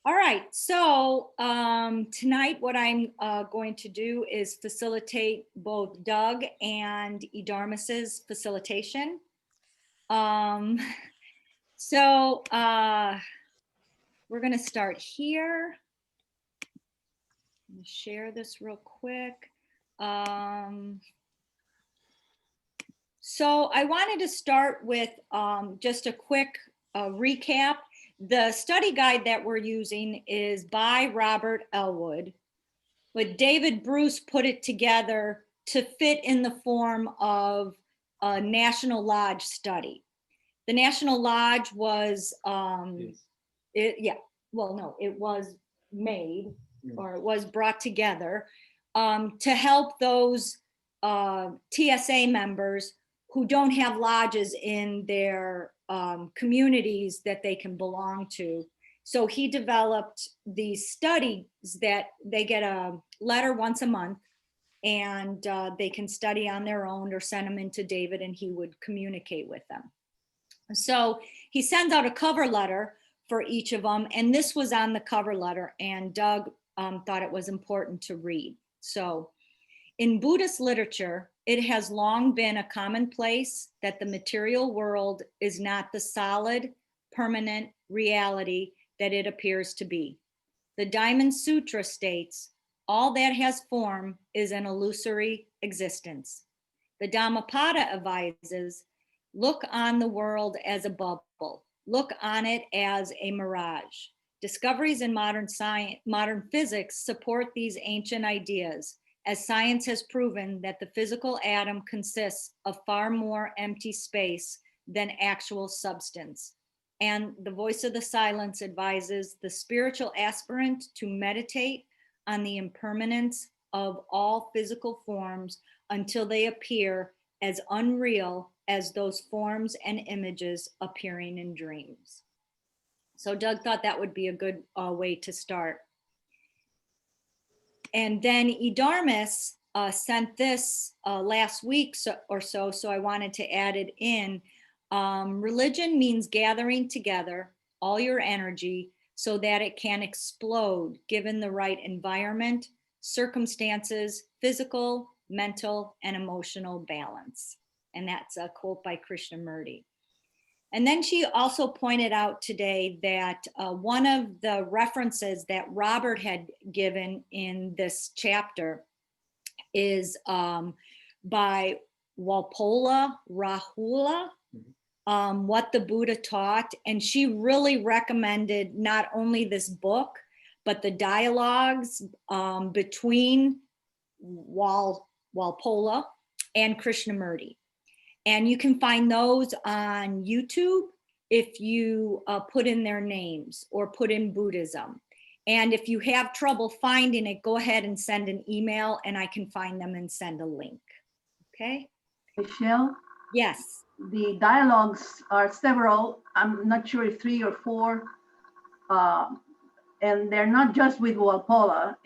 All right, so tonight what I'm going to do is facilitate both Doug and Edarmis's facilitation. So we're going to start here. I'm going to share this real quick. So I wanted to start with just a quick recap. The study guide that we're using is by Robert Elwood, but David Bruce put it together to fit in the form of a National Lodge study. The National Lodge was, it was made or it was brought together to help those TSA members who don't have lodges in their communities that they can belong to. So he developed these studies that they get a letter once a month and they can study on their own or send them into David and he would communicate with them. So he sends out a cover letter for each of them, and this was on the cover letter, and Doug thought it was important to read. So in Buddhist literature, it has long been a commonplace that the material world is not the solid, permanent reality that it appears to be. The Diamond Sutra states, all that has form is an illusory existence. The Dhammapada advises, look on the world as a bubble. Look on it as a mirage. Discoveries in modern science, modern physics support these ancient ideas, as science has proven that the physical atom consists of far more empty space than actual substance. And the voice of the silence advises the spiritual aspirant to meditate on the impermanence of all physical forms until they appear as unreal as those forms and images appearing in dreams. So Doug thought that would be a good way to start. And then Edarmis sent this last week or so I wanted to add it in. Religion means gathering together all your energy so that it can explode given the right environment, circumstances, physical, mental, and emotional balance. And that's a quote by Krishnamurti. And then she also pointed out today that one of the references that Robert had given in this chapter is by Walpola Rahula, What the Buddha Taught. And she really recommended not only this book, but the dialogues between Walpola and Krishnamurti. And you can find those on YouTube if you put in their names or put in Buddhism. And if you have trouble finding it, go ahead and send an email and I can find them and send a link. Okay? Michelle? Yes. The dialogues are several, I'm not sure if 3 or 4, and they're not just with Walpola,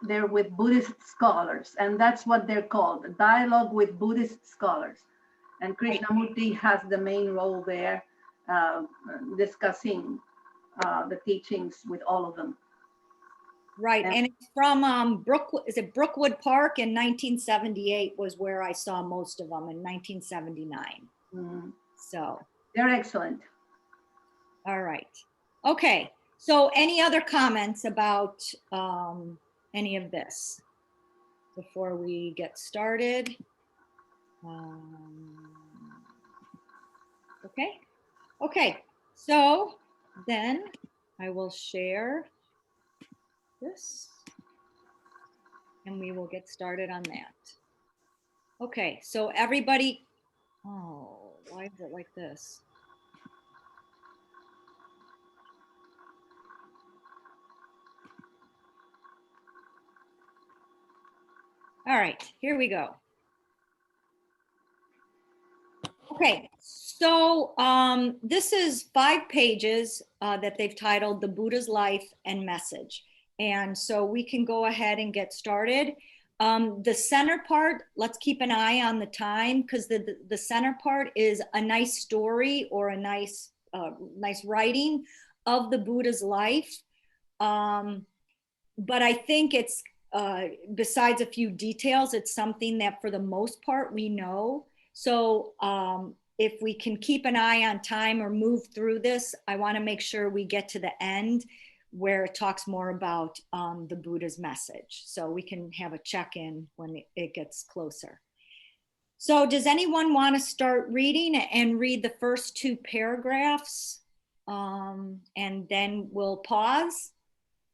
they're with Buddhist scholars, and that's what they're called, a dialogue with Buddhist scholars. And Krishnamurti has the main role there, discussing the teachings with all of them. Right, and it's from Brookwood Park in 1978 was where I saw most of them in 1979. Mm-hmm. So they're excellent. All right. Okay. So any other comments about any of this before we get started? Okay. Okay. So then I will share this and we will get started on that. Okay. So everybody, oh, why is it like this? All right, here we go. Okay, so this is 5 pages that they've titled The Buddha's Life and Message. And so we can go ahead and get started. The center part, let's keep an eye on the time because the center part is a nice story or a nice writing of the Buddha's life. But I think it's, besides a few details, it's something that for the most part we know. So if we can keep an eye on time or move through this, I want to make sure we get to the end where it talks more about the Buddha's message. So we can have a check-in when it gets closer. So does anyone want to start reading and read the first two paragraphs? And then we'll pause,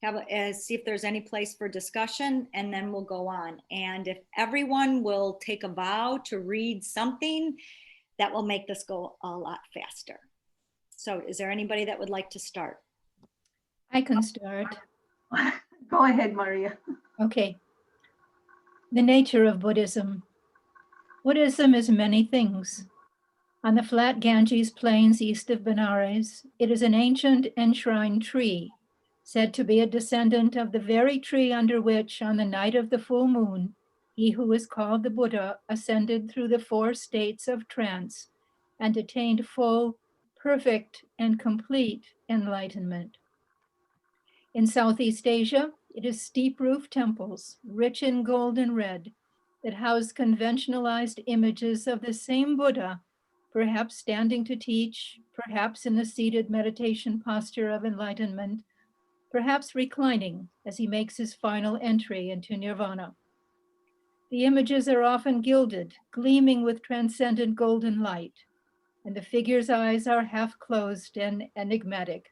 see if there's any place for discussion, and then we'll go on. And if everyone will take a vow to read something, that will make this go a lot faster. So is there anybody that would like to start? I can start. Go ahead, Maria. Okay. The nature of Buddhism. Buddhism is many things. On the flat Ganges plains east of Benares, it is an ancient enshrined tree, said to be a descendant of the very tree under which, on the night of the full moon, he who is called the Buddha ascended through the 4 states of trance and attained full, perfect, and complete enlightenment. In Southeast Asia, it is steep-roofed temples, rich in gold and red, that house conventionalized images of the same Buddha, perhaps standing to teach, perhaps in the seated meditation posture of enlightenment, perhaps reclining as he makes his final entry into nirvana. The images are often gilded, gleaming with transcendent golden light, and the figure's eyes are half closed and enigmatic.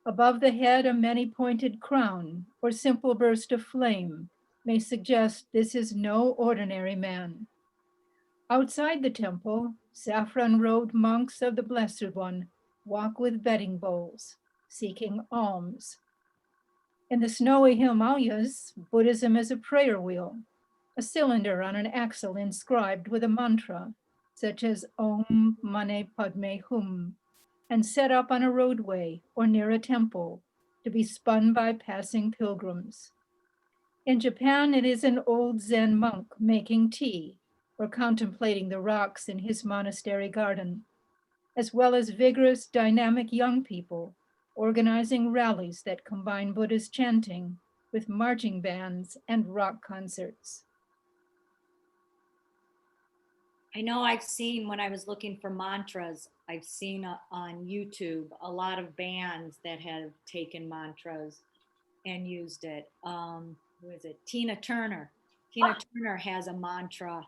Above the head, a many-pointed crown or simple burst of flame may suggest this is no ordinary man. Outside the temple, saffron-robed monks of the Blessed One walk with bedding bowls, seeking alms. In the snowy Himalayas, Buddhism is a prayer wheel, a cylinder on an axle inscribed with a mantra, such as Om Mane Padme Hum, and set up on a roadway or near a temple to be spun by passing pilgrims. In Japan, it is an old Zen monk making tea or contemplating the rocks in his monastery garden, as well as vigorous, dynamic young people organizing rallies that combine Buddhist chanting with marching bands and rock concerts. I know I've seen, when I was looking for mantras, I've seen on YouTube a lot of bands that have taken mantras and used it. Who is it? Tina Turner. Tina Turner has a mantra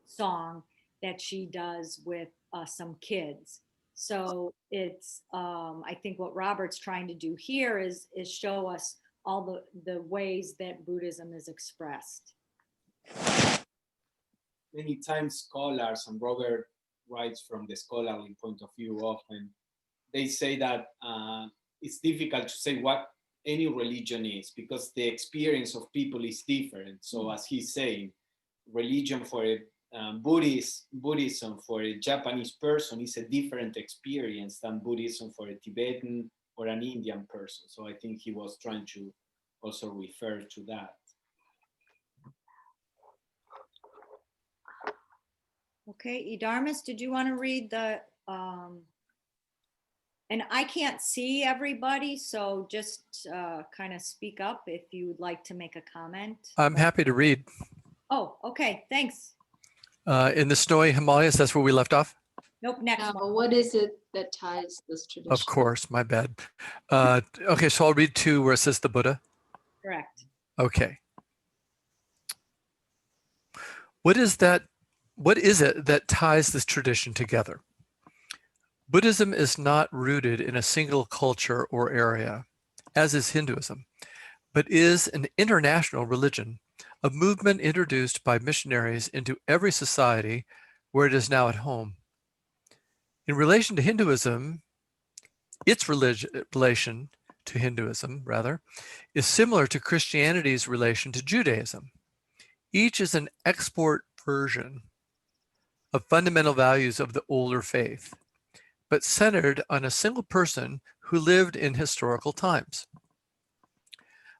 song that she does with some kids. So it's, I think what Robert's trying to do here is show us all the ways that Buddhism is expressed. Many times scholars, and Robert writes from the scholarly point of view often, they say that it's difficult to say what any religion is because the experience of people is different. So as he's saying, religion for a Buddhism for a Japanese person is a different experience than Buddhism for a Tibetan or an Indian person. So I think he was trying to also refer to that. Okay, Idarmis, did you want to read the, and I can't see everybody, so just kind of speak up if you would like to make a comment. I'm happy to read. Oh, okay, thanks. In the snowy Himalayas, that's where we left off? Nope, next Now, one. what is it that ties this tradition? Of course, my bad. Okay, so I'll read 2 where it says the Buddha. Correct. Okay. What is it that ties this tradition together? Buddhism is not rooted in a single culture or area, as is Hinduism, but is an international religion, a movement introduced by missionaries into every society where it is now at home. In relation to Hinduism, its relation to Hinduism, is similar to Christianity's relation to Judaism. Each is an export version of fundamental values of the older faith, but centered on a single person who lived in historical times.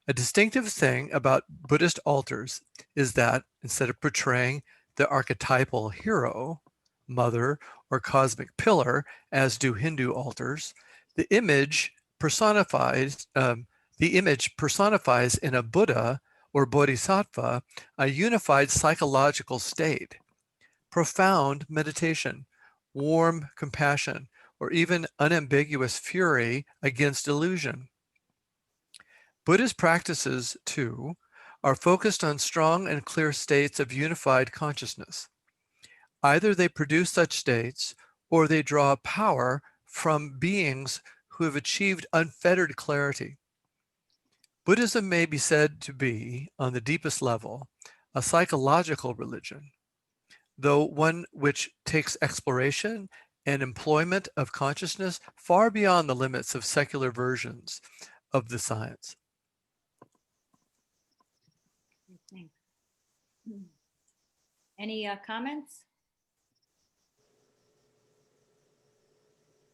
A distinctive thing about Buddhist altars is that instead of portraying the archetypal hero, mother, or cosmic pillar, as do Hindu altars, the image personifies, the image personifies in a Buddha or Bodhisattva a unified psychological state, profound meditation, warm compassion, or even unambiguous fury against illusion. Buddhist practices, too, are focused on strong and clear states of unified consciousness. Either they produce such states or they draw power from beings who have achieved unfettered clarity. Buddhism may be said to be, on the deepest level, a psychological religion, though one which takes exploration and employment of consciousness far beyond the limits of secular versions of the science. Any comments?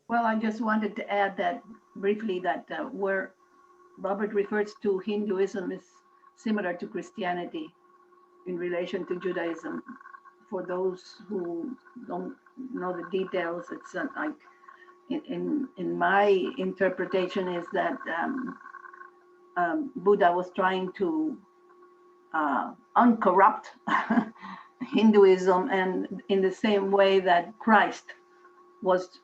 Well, I just wanted to add that briefly that where Robert refers to Hinduism is similar to Christianity in relation to Judaism. For those who don't know the details, it's like in my interpretation is that Buddha was trying to uncorrupt Hinduism, and in the same way that Christ was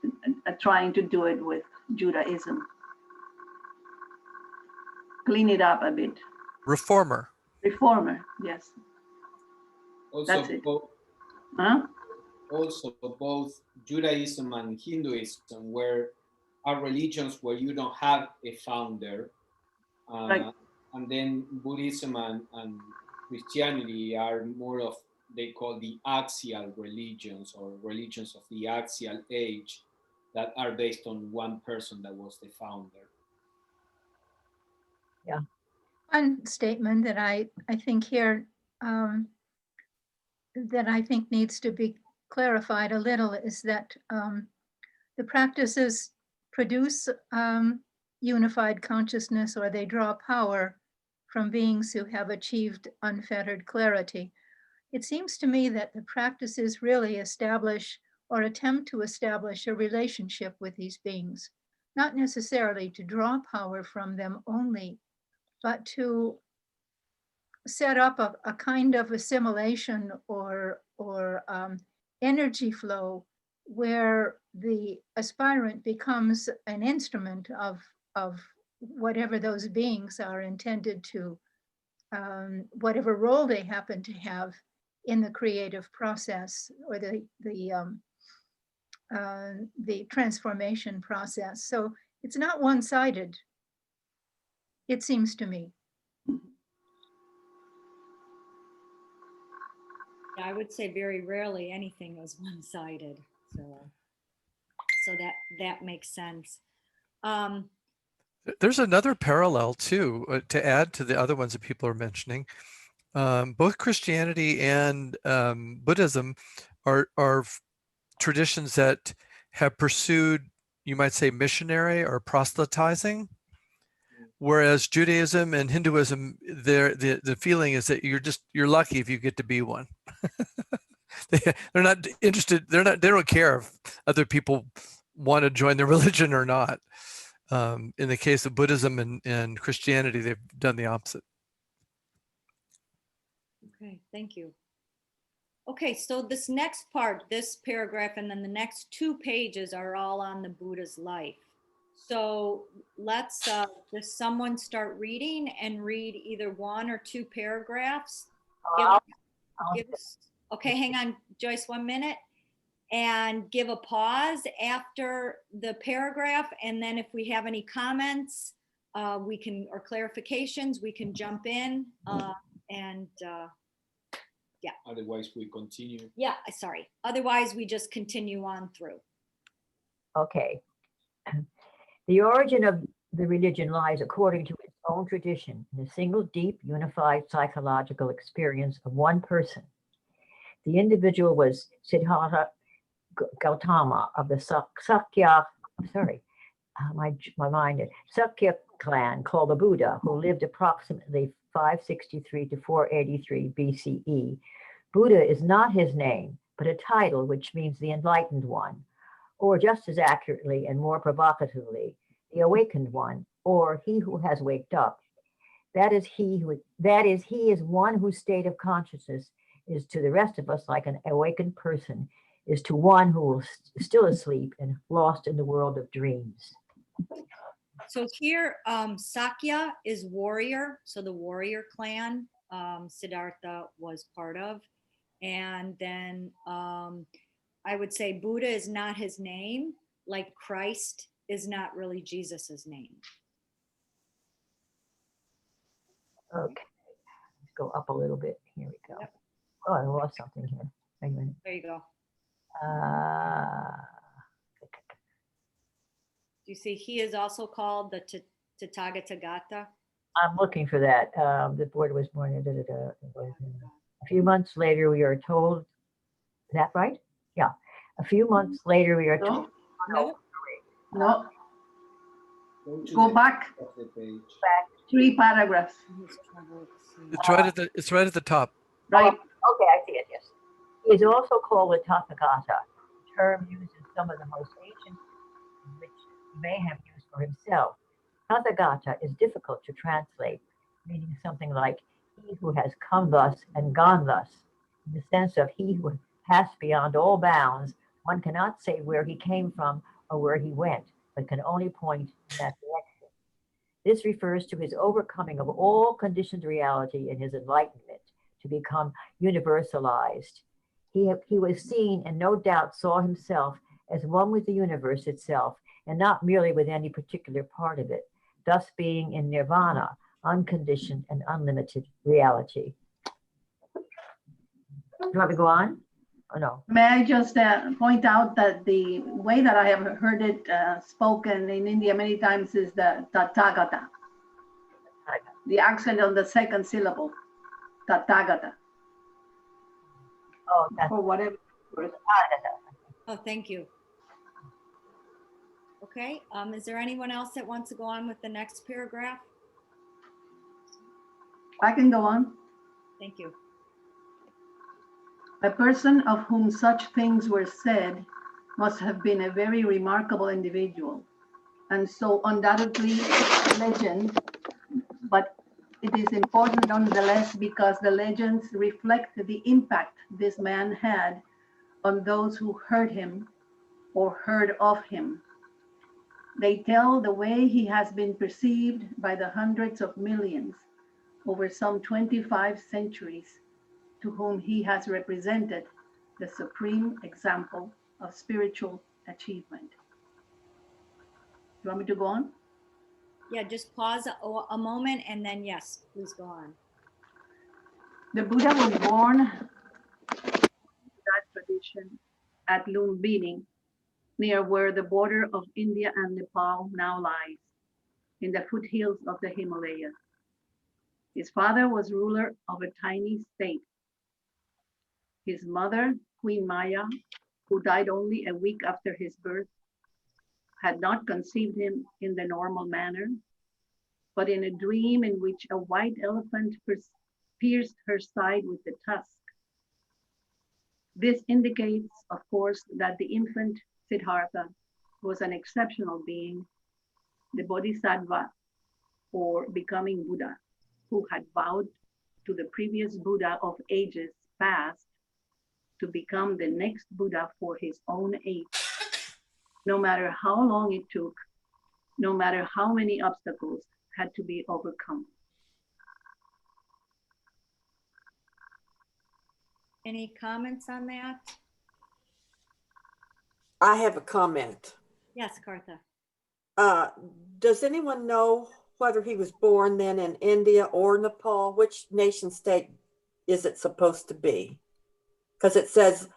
trying to do it with Judaism. Clean it up a bit. Reformer. Reformer, yes. Also, That's it. Huh? Also, both Judaism and Hinduism are religions where you don't have a founder. Right. And then Buddhism and Christianity are more of, they call the axial religions, or religions of the axial age, that are based on one person that was the founder. Yeah. One statement that I think here that I think needs to be clarified a little is that the practices produce unified consciousness, or they draw power from beings who have achieved unfettered clarity. It seems to me that the practices really establish or attempt to establish a relationship with these beings, not necessarily to draw power from them only, but to set up a kind of assimilation or energy flow where the aspirant becomes an instrument of whatever those beings are intended to, whatever role they happen to have in the creative process or the transformation process. So it's not one-sided, it seems to me. I would say very rarely anything is one-sided. So that makes sense. There's another parallel too, to add to the other ones that people are mentioning. Both Christianity and Buddhism are traditions that have pursued, you might say, missionary or proselytizing, whereas Judaism and Hinduism, the feeling is that you're lucky if you get to be one. They're not interested. They don't care if other people want to join their religion or not. In the case of Buddhism and Christianity, they've done the opposite. Okay, thank you. Okay, so this next part, this paragraph, and then the next 2 pages are all on the Buddha's life. So let's just someone start reading and read either 1 or 2 paragraphs. Okay, hang on, Joyce, 1 minute. And give a pause after the paragraph. And then if we have any comments, or clarifications, we can jump in yeah. Otherwise we continue. Yeah, sorry. Otherwise we just continue on through. Okay. The origin of the religion lies, according to its own tradition, in a single deep, unified psychological experience of one person. The individual was Siddhartha Gautama of the Sakya clan called the Buddha, who lived approximately 563 to 483 BCE. Buddha is not his name, but a title which means the enlightened one, or just as accurately and more provocatively, the awakened one, or he who has waked up. That is, he is one whose state of consciousness is to the rest of us like an awakened person is to one who is still asleep and lost in the world of dreams. So here, Sakya is warrior. So the warrior clan, Siddhartha was part of. And then I would say Buddha is not his name, like Christ is not really Jesus's name. Okay, let's go up a little bit. Here we go. Yep. Oh, I lost something here. Wait a minute. There you go. Do you see he is also called the Tathagata? I'm looking for that. The Buddha was born in a few months later, we are told, is that right? Yeah. A few months later, we are told. No, No. no. Go back Of the page. 3 paragraphs. It's right at the top. Right. Okay, I see it, yes. He is also called the Tathagata, a term used in some of the most ancient, which he may have used for himself. Tathagata is difficult to translate, meaning something like he who has come thus and gone thus. In the sense of he who passed beyond all bounds, one cannot say where he came from or where he went, but can only point in that direction. This refers to his overcoming of all conditioned reality in his enlightenment to become universalized. He was seen and no doubt saw himself as one with the universe itself and not merely with any particular part of it, thus being in nirvana, unconditioned and unlimited reality. Do you want me to go on? Or no? May I just point out that the way that I have heard it spoken in India many times is the Tathagata. The accent on the second syllable, Tathagata, Oh, that's or whatever. Oh, thank you. Okay, is there anyone else that wants to go on with the next paragraph? I can go on. Thank you. A person of whom such things were said must have been a very remarkable individual, and so undoubtedly legend, but it is important nonetheless because the legends reflect the impact this man had on those who heard him or heard of him. They tell the way he has been perceived by the hundreds of millions over some 25 centuries to whom he has represented the supreme example of spiritual achievement. Do you want me to go on? Yeah, just pause a moment and then yes, please go on. The Buddha was born in that tradition at Lumbini, near where the border of India and Nepal now lies, in the foothills of the Himalayas. His father was ruler of a tiny state. His mother, Queen Maya, who died only a week after his birth, had not conceived him in the normal manner, but in a dream in which a white elephant pierced her side with a tusk. This indicates, of course, that the infant Siddhartha was an exceptional being, the Bodhisattva, or becoming Buddha, who had vowed to the previous Buddha of ages past to become the next Buddha for his own age, no matter how long it took, no matter how many obstacles had to be overcome. Any comments on that? I have a comment. Yes, Kartha. Does anyone know whether he was born then in India or Nepal? Which nation state is it supposed to be? Because it says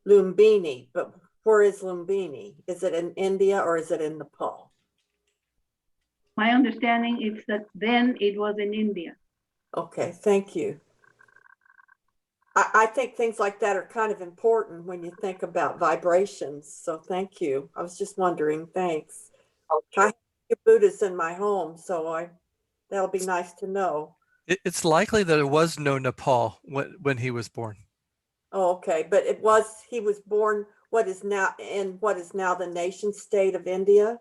Lumbini, but where is Lumbini? Is it in India or is it in Nepal? My understanding is that then it was in India. Okay, thank you. I think things like that are kind of important when you think about vibrations. So thank you. I was just wondering, thanks. I have Buddhas in my home, so that'll be nice to know. It's likely that it was no Nepal when he was born. Oh, okay, but he was born what is now the nation state of India?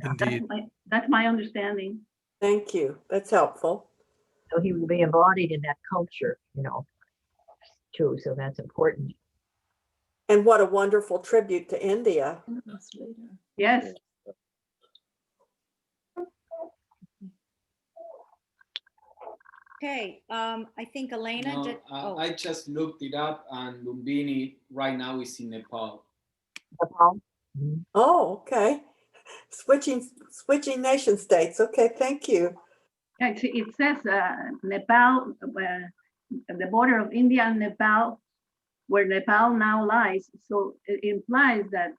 Indeed. That's my understanding. Thank you. That's helpful. So he will be embodied in that culture, too. So that's important. And what a wonderful tribute to India. Yes. Okay, I think Elena No, did. Oh, I just looked it up, and Lumbini right now is in Nepal. Nepal? Mhm. Oh, okay. Switching nation states. Okay, thank you. It says Nepal, the border of India and Nepal, where Nepal now lies. So it implies that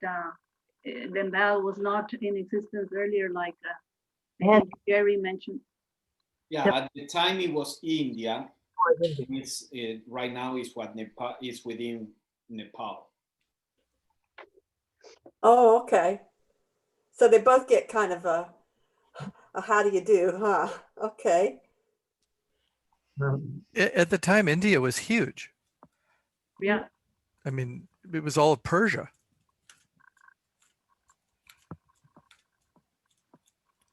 Nepal was not in existence earlier, like I Yeah. think Jerry mentioned. Yeah, at the time it was India. Or India. It's right now is what Nepal is within Nepal. Oh, okay. So they both get kind of a how do you do, huh? Okay. At the time, India was huge. Yeah. I mean, it was all of Persia.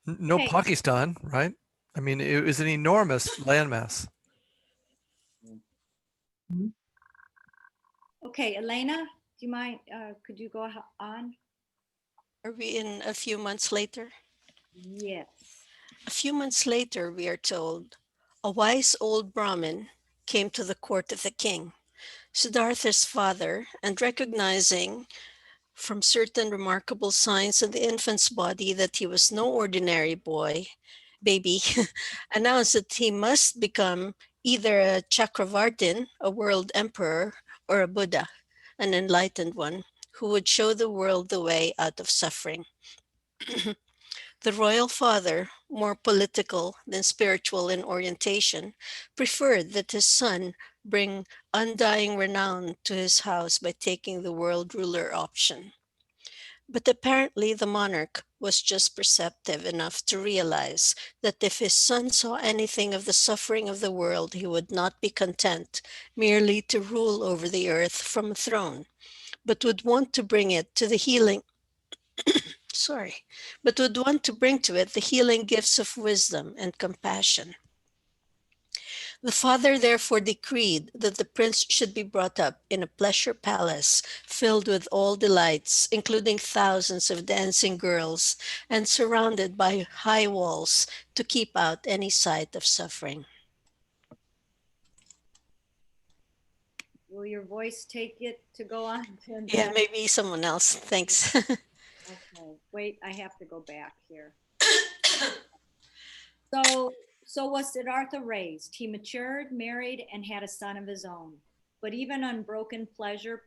No Okay. Pakistan, right? I mean, it was an enormous landmass. okay, Elena, do you mind? Could you go on? Are we in a few months later? Yes. A few months later, we are told, a wise old Brahmin came to the court of the king, Siddhartha's father, and recognizing from certain remarkable signs in the infant's body that he was no ordinary baby, announced that he must become either a Chakravartin, a world emperor, or a Buddha, an enlightened one, who would show the world the way out of suffering. The royal father, more political than spiritual in orientation, preferred that his son bring undying renown to his house by taking the world ruler option. But apparently the monarch was just perceptive enough to realize that if his son saw anything of the suffering of the world, he would not be content merely to rule over the earth from a throne, but would want to bring it to the healing but would want to bring to it the healing gifts of wisdom and compassion. The father therefore decreed that the prince should be brought up in a pleasure palace filled with all delights, including thousands of dancing girls, and surrounded by high walls to keep out any sight of suffering. Will your voice take it to go on? Yeah, maybe someone else. Thanks. Okay, wait, I have to go back here. So was Siddhartha raised. He matured, married, and had a son of his own. But even unbroken pleasure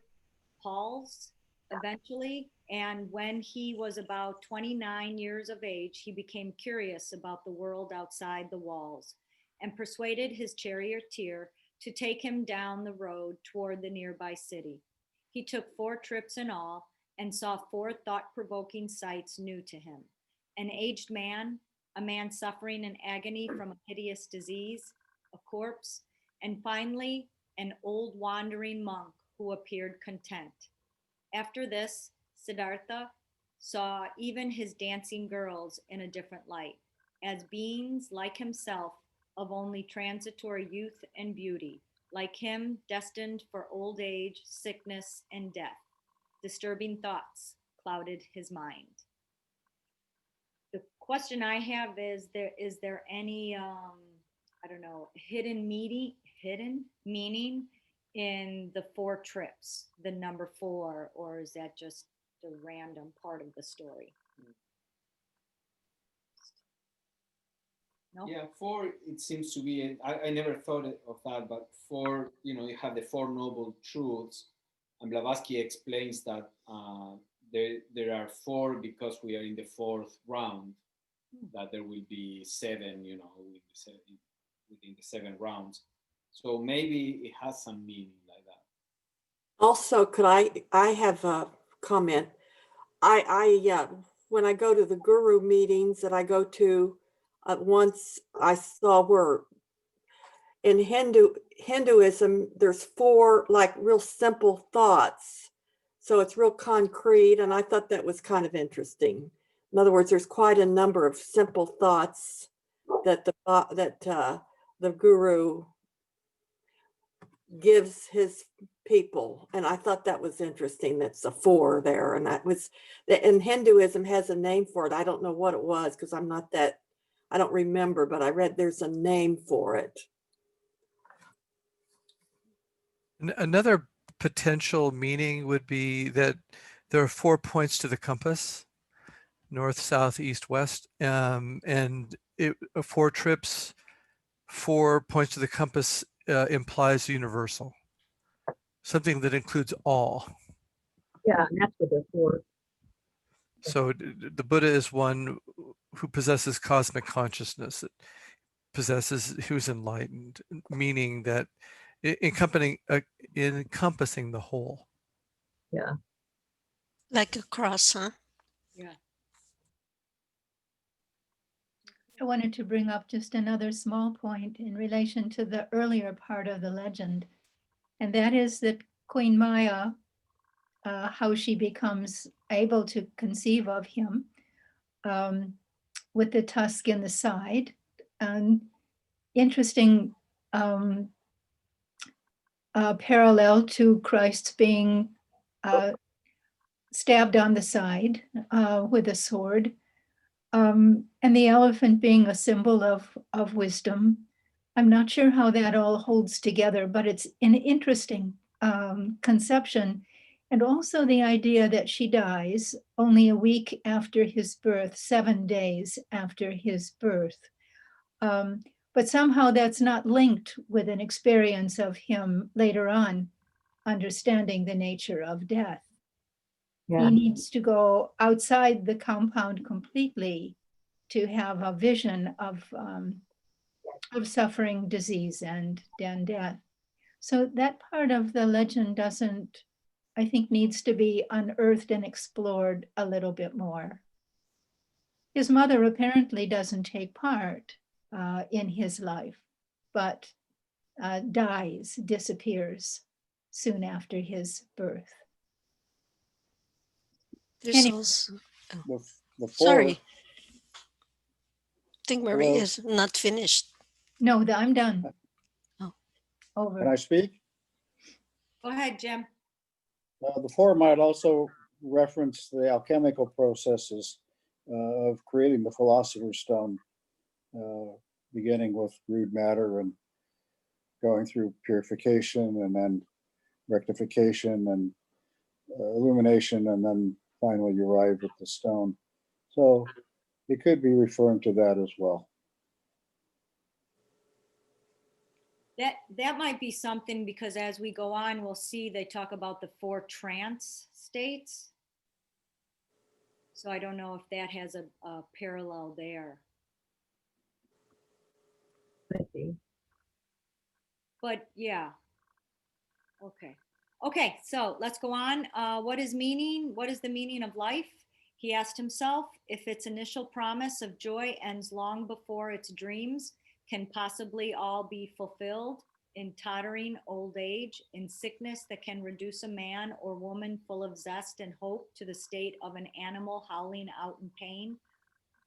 palls eventually, and when he was about 29 years of age, he became curious about the world outside the walls and persuaded his charioteer to take him down the road toward the nearby city. He took 4 trips in all and saw 4 thought-provoking sights new to him. An aged man, a man suffering in agony from a hideous disease, a corpse, and finally, an old wandering monk who appeared content. After this, Siddhartha saw even his dancing girls in a different light, as beings like himself of only transitory youth and beauty, like him destined for old age, sickness, and death. Disturbing thoughts clouded his mind. The question I have is there any I don't know, hidden meaning in the 4 trips, the number 4, or is that just the random part of the story? No? Yeah, 4, it seems to be, I never thought of that, but 4, you have the 4 noble truths, and Blavatsky explains that there are 4 because we are in the 4th round, that there will be 7, within the 7 rounds. So maybe it has some meaning like that. Also, could I have a comment? When I go to the guru meetings that I go to, once I saw where in Hinduism, there's 4 like real simple thoughts. So it's real concrete. And I thought that was kind of interesting In other words, there's quite a number of simple thoughts that the guru gives his people, and I thought that was interesting. That's a 4 there, and that was, and Hinduism has a name for it. I don't know what it was because I'm not that, I don't remember, but I read there's a name for it. Another potential meaning would be that there are 4 points to the compass: north, south, east, west, and 4 trips, 4 points to the compass implies universal, something that includes all. Yeah, and that's what they're for. So the Buddha is one who possesses cosmic consciousness, that possesses, who's enlightened, meaning that encompassing the whole. Yeah. Like a cross, huh? Yeah. I wanted to bring up just another small point in relation to the earlier part of the legend, and that is that Queen Maya, how she becomes able to conceive of him with the tusk in the side. Interesting parallel to Christ being stabbed on the side with a sword, and the elephant being a symbol of wisdom. I'm not sure how that all holds together, but it's an interesting conception. And also the idea that she dies only a week after his birth, 7 days after his birth. But somehow that's not linked with an experience of him later on understanding the nature of death. Yeah. He needs to go outside the compound completely to have a vision of suffering, disease, and death. So that part of the legend doesn't, I think, needs to be unearthed and explored a little bit more. His mother apparently doesn't take part in his life, but dies, disappears soon after his birth. There's Anyway. also, The sorry. four, I think Marie Hello? is not finished. No, I'm done. Oh. Over. can I speak? Go ahead, Jim. The four might also reference the alchemical processes of creating the philosopher's stone, beginning with rude matter and going through purification and then rectification and illumination, and then finally you arrive at the stone. So it could be referring to that as well. That might be something, because as we go on, we'll see they talk about the 4 trance states. So I don't know if that has a parallel there. Could be. But yeah. Okay. Okay, so let's go on. What is meaning? What is the meaning of life? He asked himself if its initial promise of joy ends long before its dreams can possibly all be fulfilled in tottering old age, in sickness that can reduce a man or woman full of zest and hope to the state of an animal howling out in pain,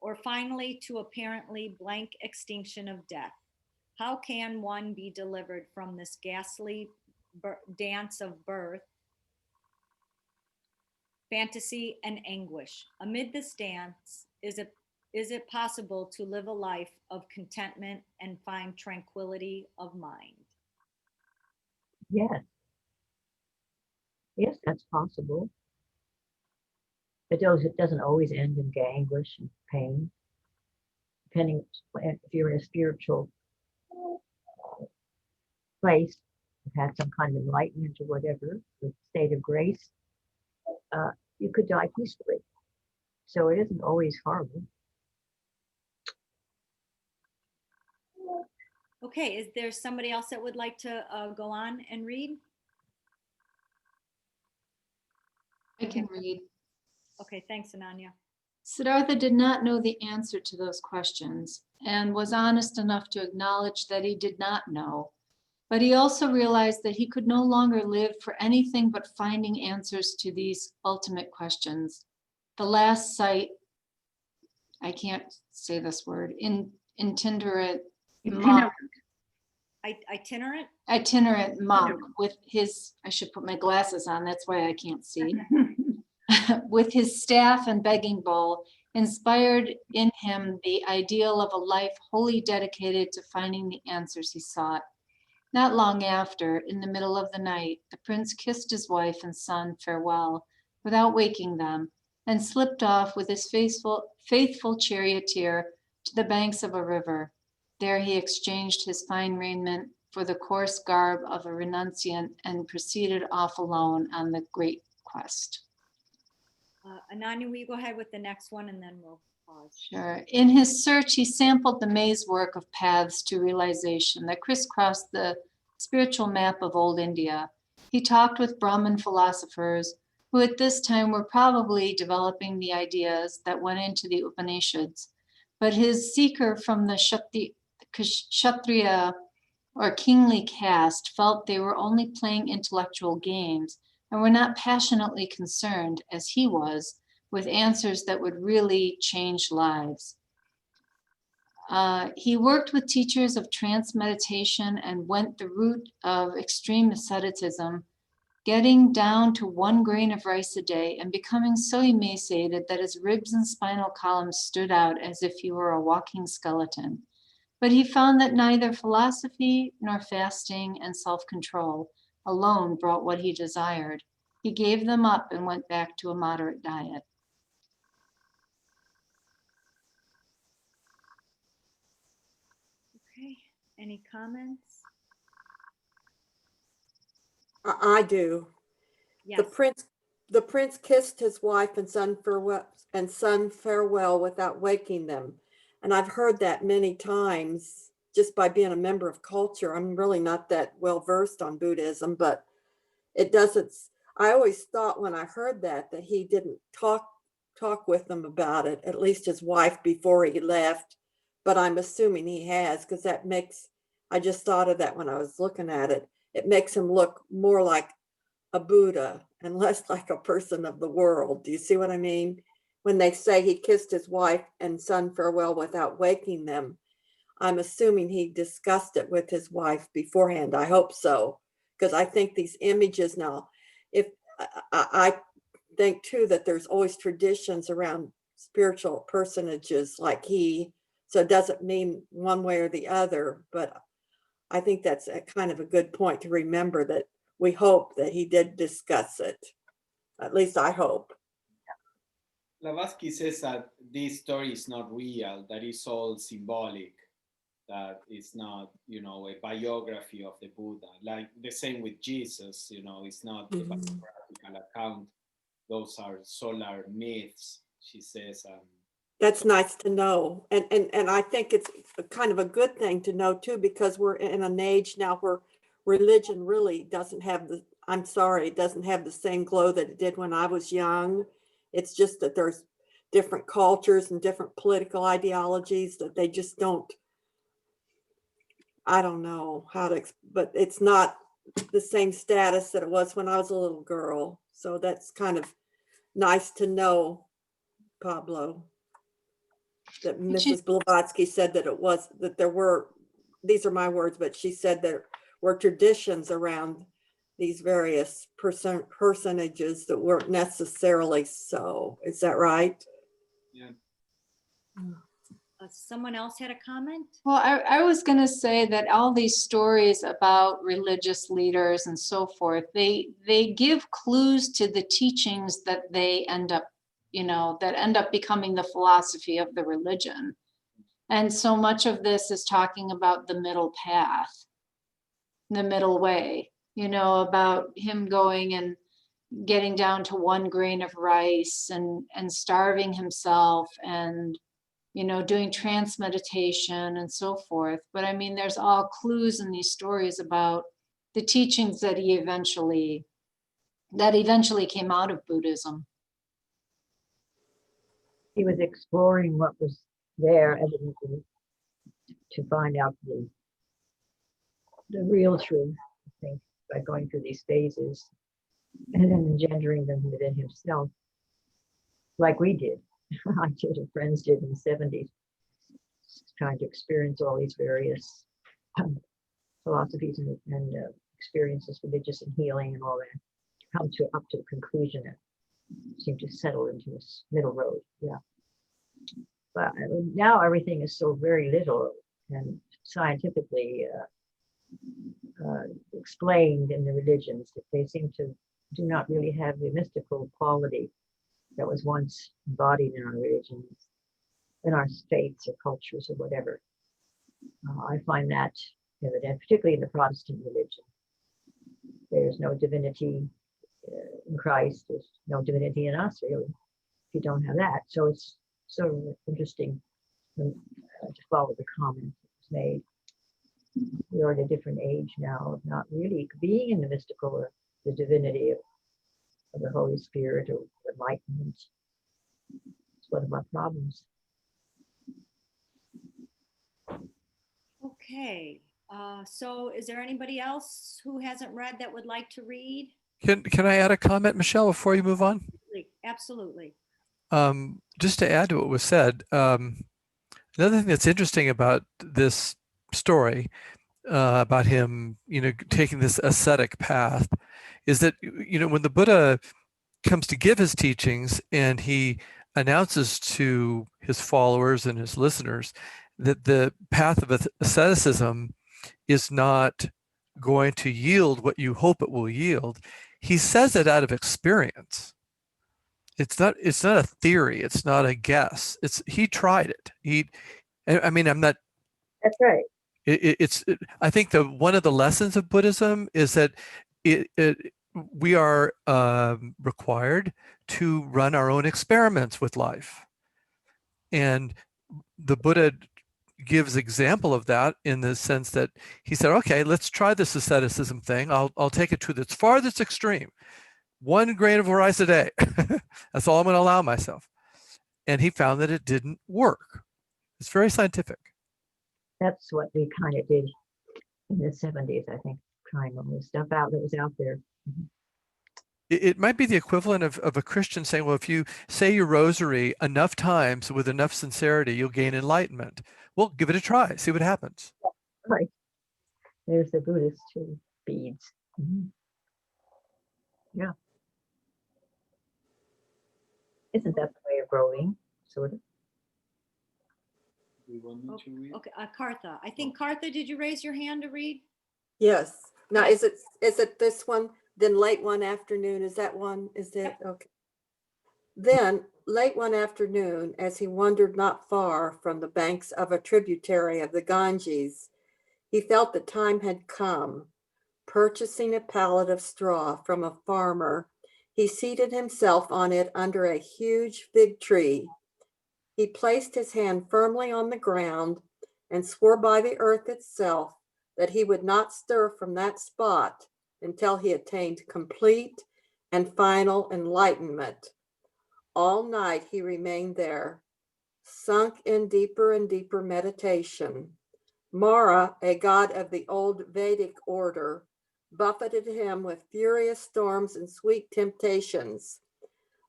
or finally to apparently blank extinction of death. How can one be delivered from this ghastly dance of birth, fantasy, and anguish? Amid this dance, is it possible to live a life of contentment and find tranquility of mind? Yes. Yes, that's possible. It doesn't always end in anguish and pain. Depending if you're in a spiritual place, you've had some kind of enlightenment or whatever, the state of grace, you could die peacefully. So it isn't always horrible. Okay, is there somebody else that would like to go on and read? I can read. Okay, thanks, Ananya. Siddhartha did not know the answer to those questions and was honest enough to acknowledge that he did not know. But he also realized that he could no longer live for anything but finding answers to these ultimate questions. The last sight I can't say this word, itinerant Itinerant. monk, Itinerant? itinerant monk with his, I should put my glasses on, that's why I can't see, with his staff and begging bowl, inspired in him the ideal of a life wholly dedicated to finding the answers he sought. Not long after, in the middle of the night, the prince kissed his wife and son farewell without waking them, and slipped off with his faithful charioteer to the banks of a river. There he exchanged his fine raiment for the coarse garb of a renunciant and proceeded off alone on the great quest. Ananya, will you go ahead with the next one and then we'll pause. Sure. In his search, he sampled the maze work of paths to realization that crisscrossed the spiritual map of old India. He talked with Brahmin philosophers who at this time were probably developing the ideas that went into the Upanishads. But his seeker from the Kshatriya or kingly caste felt they were only playing intellectual games and were not passionately concerned, as he was, with answers that would really change lives. He worked with teachers of trance meditation and went the route of extreme asceticism, getting down to 1 grain of rice a day and becoming so emaciated that his ribs and spinal column stood out as if he were a walking skeleton. But he found that neither philosophy nor fasting and self-control alone brought what he desired. He gave them up and went back to a moderate diet. Okay, any comments? I do. Yes. The prince kissed his wife and son farewell without waking them. And I've heard that many times just by being a member of culture. I'm really not that well versed on Buddhism, but it doesn't, I always thought when I heard that he didn't talk with them about it, at least his wife before he left. But I'm assuming he has, because I just thought of that when I was looking at it. It makes him look more like a Buddha and less like a person of the world. Do you see what I mean? When they say he kissed his wife and son farewell without waking them, I'm assuming he discussed it with his wife beforehand. I hope so, because I think these images now, if I think too that there's always traditions around spiritual personages like he, so it doesn't mean one way or the other, but I think that's a kind of a good point to remember, that we hope that he did discuss it. At least I hope. Blavatsky says that this story is not real, that it's all symbolic, that it's not, a biography of the Buddha. Like the same with Jesus, it's not a biographical account. Those are solar myths, she says. That's nice to know. And I think it's kind of a good thing to know too, because we're in an age now where religion really doesn't have it doesn't have the same glow that it did when I was young. It's just that there's different cultures and different political ideologies that they just don't, I don't know how to, but it's not the same status that it was when I was a little girl. So that's kind of nice to know, Pablo, that Mrs. Blavatsky said that there were, these are my words, but she said there were traditions around these various personages that weren't necessarily so. Is that right? Yeah. Someone else had a comment? Well, I was going to say that all these stories about religious leaders and so forth, they give clues to the teachings that they end up becoming the philosophy of the religion. And so much of this is talking about the middle path, the middle way, about him going and getting down to 1 grain of rice and starving himself and, doing trance meditation and so forth. But I mean, there's all clues in these stories about the teachings that eventually came out of Buddhism. He was exploring what was there, evidently, to find out the real truth, I think, by going through these phases and then engendering them within himself, like we did. I did and friends did in the 70s, trying to experience all these various philosophies and experiences, religious and healing and all that, come to up to a conclusion that seemed to settle into this middle road. Yeah. But now everything is so very little and scientifically explained in the religions that they seem to do not really have the mystical quality that was once embodied in our religions, in our states or cultures or whatever. I find that evident, particularly in the Protestant religion. There's no divinity in Christ. There's no divinity in us, really, if you don't have that. So it's so interesting to follow the comment that was made. We are at a different age now of not really being in the mystical or the divinity of the Holy Spirit or enlightenment. It's one of our problems. Okay, so is there anybody else who hasn't read that would like to read? Can I add a comment, Michelle, before you move on? Absolutely. Just to add to what was said, another thing that's interesting about this story, about him, taking this ascetic path, is that, when the Buddha comes to give his teachings and he announces to his followers and his listeners that the path of asceticism is not going to yield what you hope it will yield, he says it out of experience. It's not a theory. It's not a guess. He tried it. I'm not. That's right. I think one of the lessons of Buddhism is that we are required to run our own experiments with life, and the Buddha gives example of that in the sense that he said, okay, let's try this asceticism thing. I'll take it to its farthest extreme. 1 grain of rice a day. That's all I'm going to allow myself. And he found that it didn't work. It's very scientific. That's what we kind of did in the 70s, I think, trying all this stuff out that was out there. It might be the equivalent of a Christian saying, well, if you say your rosary enough times with enough sincerity, you'll gain enlightenment. Well, give it a try, see what happens. Right. There's the Buddhist too, beads. Mm-hmm. Yeah. Isn't that the way of growing, sort of? Do you want me to read? Okay, Kartha. I think Kartha, did you raise your hand to read? Yes. Now, is it this one? Then late one afternoon, is that one? Is it? Okay. Then late one afternoon, as he wandered not far from the banks of a tributary of the Ganges, he felt the time had come. Purchasing a pallet of straw from a farmer, he seated himself on it under a huge fig tree. He placed his hand firmly on the ground and swore by the earth itself that he would not stir from that spot until he attained complete and final enlightenment. All night he remained there, sunk in deeper and deeper meditation. Mara, a god of the old Vedic order, buffeted him with furious storms and sweet temptations,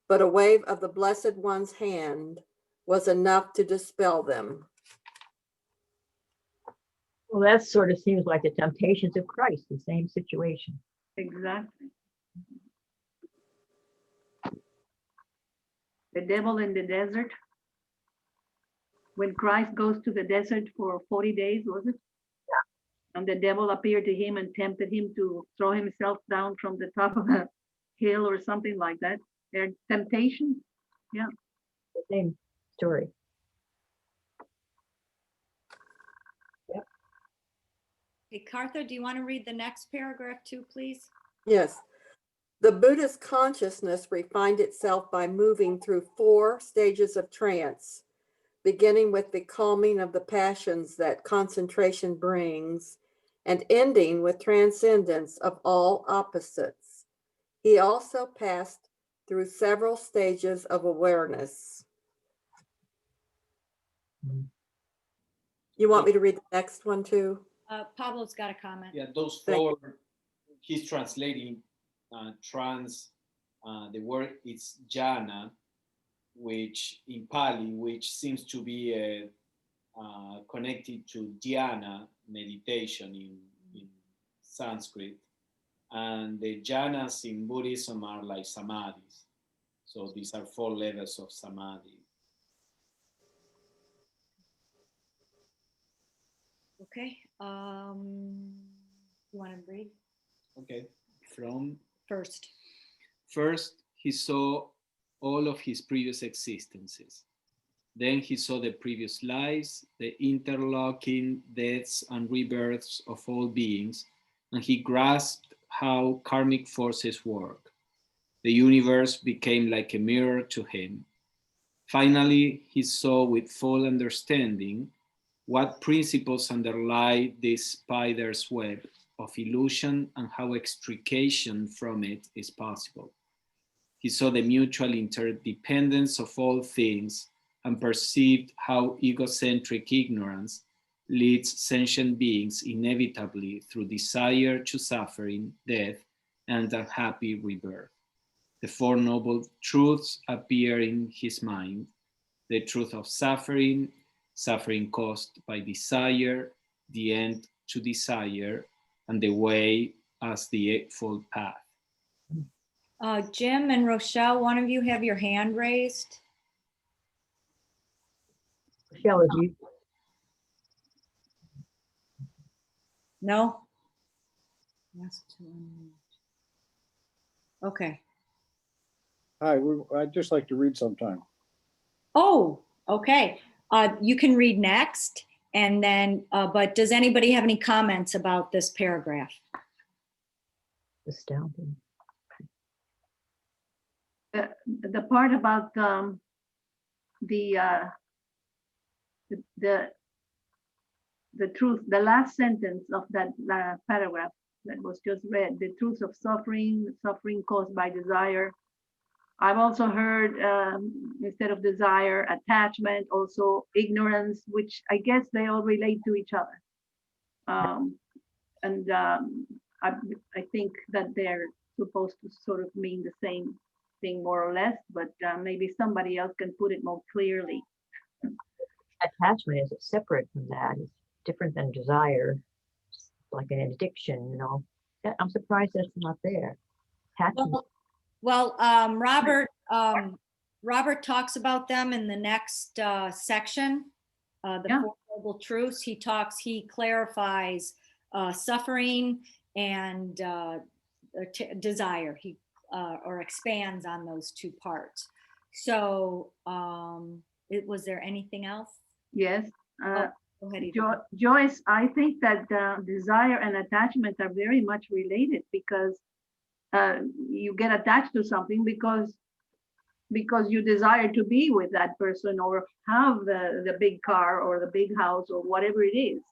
but a wave of the Blessed One's hand was enough to dispel them. Well, that sort of seems like the temptations of Christ, the same situation. Exactly. The devil in the desert. When Christ goes to the desert for 40 days, was it? Yeah. And the devil appeared to him and tempted him to throw himself down from the top of a hill or something like that. Their temptation. Yeah. The same story. Yep. Hey, Kartha, do you want to read the next paragraph too, please? Yes. The Buddhist consciousness refined itself by moving through 4 stages of trance, beginning with the calming of the passions that concentration brings, and ending with transcendence of all opposites. He also passed through several stages of awareness. You want me to read the next one too? Pablo's got a comment. Yeah, those 4, he's translating trance, the word is jhana, which in Pali, which seems to be connected to dhyana, meditation in Sanskrit. And the jhanas in Buddhism are like samadhis. So these are 4 levels of samadhi. Okay. You want to read Okay. From first? First, he saw all of his previous existences. Then he saw the previous lives, the interlocking deaths and rebirths of all beings, and he grasped how karmic forces work. The universe became like a mirror to him. Finally, he saw with full understanding what principles underlie this spider's web of illusion and how extrication from it is possible. He saw the mutual interdependence of all things and perceived how egocentric ignorance leads sentient beings inevitably through desire to suffering, death, and unhappy rebirth. The 4 noble truths appear in his mind: the truth of suffering, suffering caused by desire, the end to desire, and the way as the Eightfold Path. Jim and Rochelle, one of you have your hand raised. Michelle, is you? No? Yes, to unmute. Okay. Hi, I'd just like to read sometime. Oh, okay. You can read next, and then, but does anybody have any comments about this paragraph? Astounding. The part about the truth, the last sentence of that paragraph that was just read, the truth of suffering caused by desire. I've also heard instead of desire, attachment, also ignorance, which I guess they all relate to each other. I think that they're supposed to sort of mean the same thing more or less, but maybe somebody else can put it more clearly. Attachment is separate from that. It's different than desire. It's like an addiction, you know. I'm surprised that's not there. Attachment. Well, Robert talks about them in the next section, the 4 noble truths. He clarifies suffering and desire. He or expands on those 2 parts. So, was there anything else? Yes. Go ahead, Joyce, I think that desire and attachment are very much related, because you get attached to something because you desire to be with that person or have the big car or the big house or whatever it is.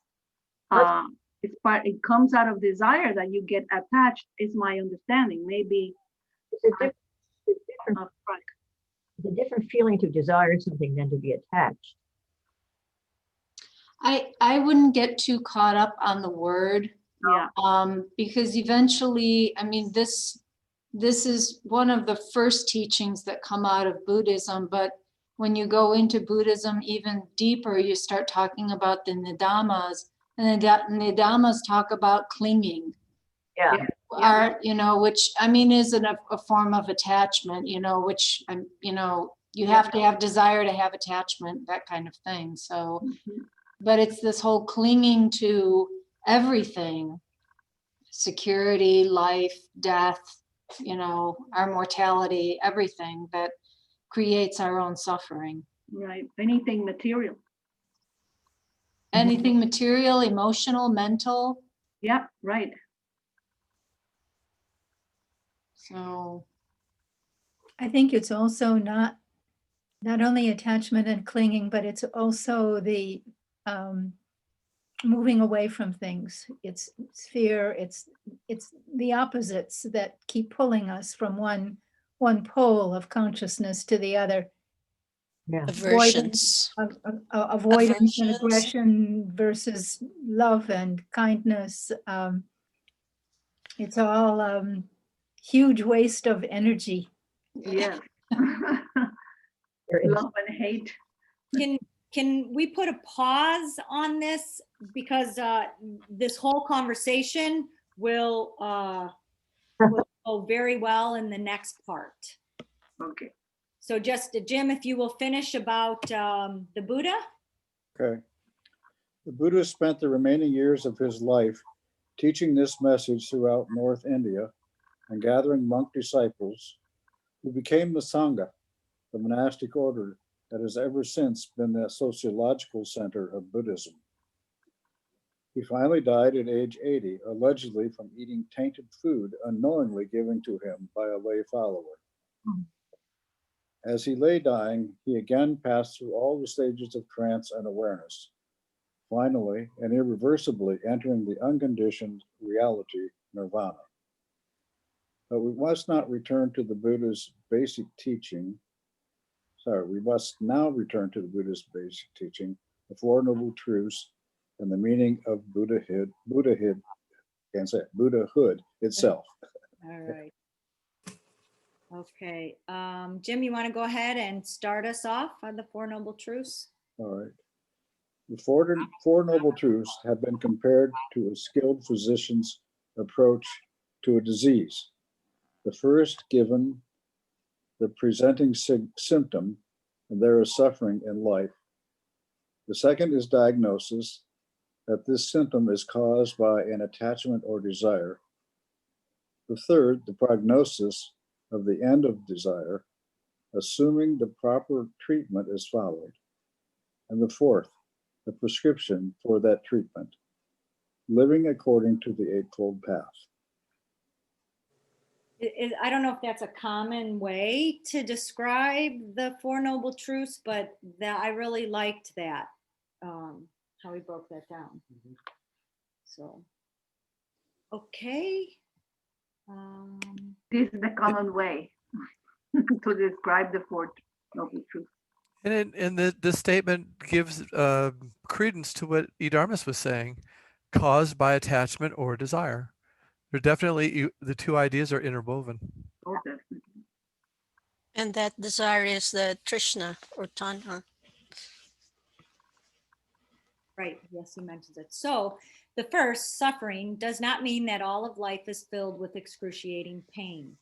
It comes out of desire that you get attached, is my understanding. Maybe It's a different feeling to desire something than to be attached. I wouldn't get too caught up on the word. Yeah. Because eventually, I mean, this is one of the first teachings that come out of Buddhism, but when you go into Buddhism even deeper, you start talking about the Nidamas, and the Nidamas talk about clinging. Yeah. Which I mean isn't a form of attachment, which you have to have desire to have attachment, that kind of thing. So, but it's this whole clinging to everything, security, life, death, our mortality, everything that creates our own suffering. Right. Anything material. Anything material, emotional, mental. Yeah, right. So I think it's also not only attachment and clinging, but it's also the moving away from things. It's fear. It's the opposites that keep pulling us from one pole of consciousness to the other. Yeah. Aversions. Avoidance and Aversions. aggression versus love and kindness. It's all huge waste of energy. Yeah. There is- love and hate. Can we put a pause on this? Because this whole conversation will go very well in the next part. Okay. So just, Jim, if you will finish about the Buddha. Okay. The Buddha spent the remaining years of his life teaching this message throughout North India and gathering monk disciples who became the Sangha, the monastic order that has ever since been the sociological center of Buddhism. He finally died at age 80, allegedly from eating tainted food unknowingly given to him by a lay follower. As he lay dying, he again passed through all the stages of trance and awareness, finally and irreversibly entering the unconditioned reality, nirvana. But we must not return to the Buddha's basic teaching. We must now return to the Buddha's basic teaching, the Four Noble Truths, and the meaning of Buddhahood itself. All right. Okay. Jim, you want to go ahead and start us off on the Four Noble Truths? All right. The Four Noble Truths have been compared to a skilled physician's approach to a disease. The first given the presenting symptom, and there is suffering in life. The second is diagnosis, that this symptom is caused by an attachment or desire. The third, the prognosis of the end of desire, assuming the proper treatment is followed. And the fourth, the prescription for that treatment, living according to the Eightfold Path. I don't know if that's a common way to describe the Four Noble Truths, but I really liked that, how he broke that down. So, okay. This is the common way to describe the Four Noble Truths. And the statement gives credence to what Idharmas was saying, caused by attachment or desire. They're definitely, the two ideas are interwoven. Oh, definitely. And that desire is the Trishna or Tanha. Right, yes, he mentions it. So the first, suffering, does not mean that all of life is filled with excruciating pain.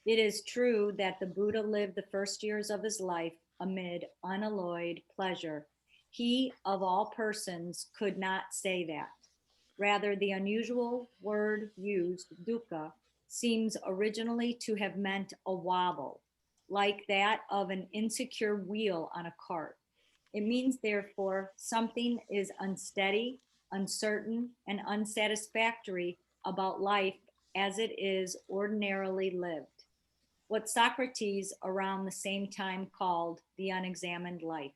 It is true that the Buddha lived the first years of his life amid unalloyed pleasure. He, of all persons, could not say that. Rather, the unusual word used, dukkha, seems originally to have meant a wobble, like that of an insecure wheel on a cart. It means, therefore, something is unsteady, uncertain, and unsatisfactory about life as it is ordinarily lived. What Socrates around the same time called the unexamined life.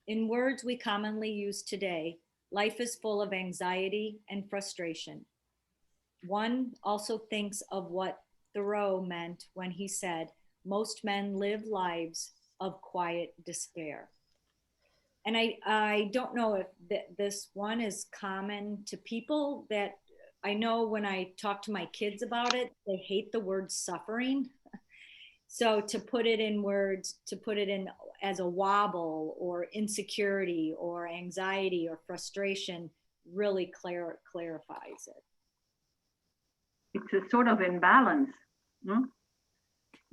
In words we commonly use today, life is full of anxiety and frustration. One also thinks of what Thoreau meant when he said, most men live lives of quiet despair. And I don't know if this one is common to people, that I know when I talk to my kids about it, they hate the word suffering. So to put it in words, to put it in as a wobble or insecurity or anxiety or frustration really clarifies it. It's a sort of imbalance. No?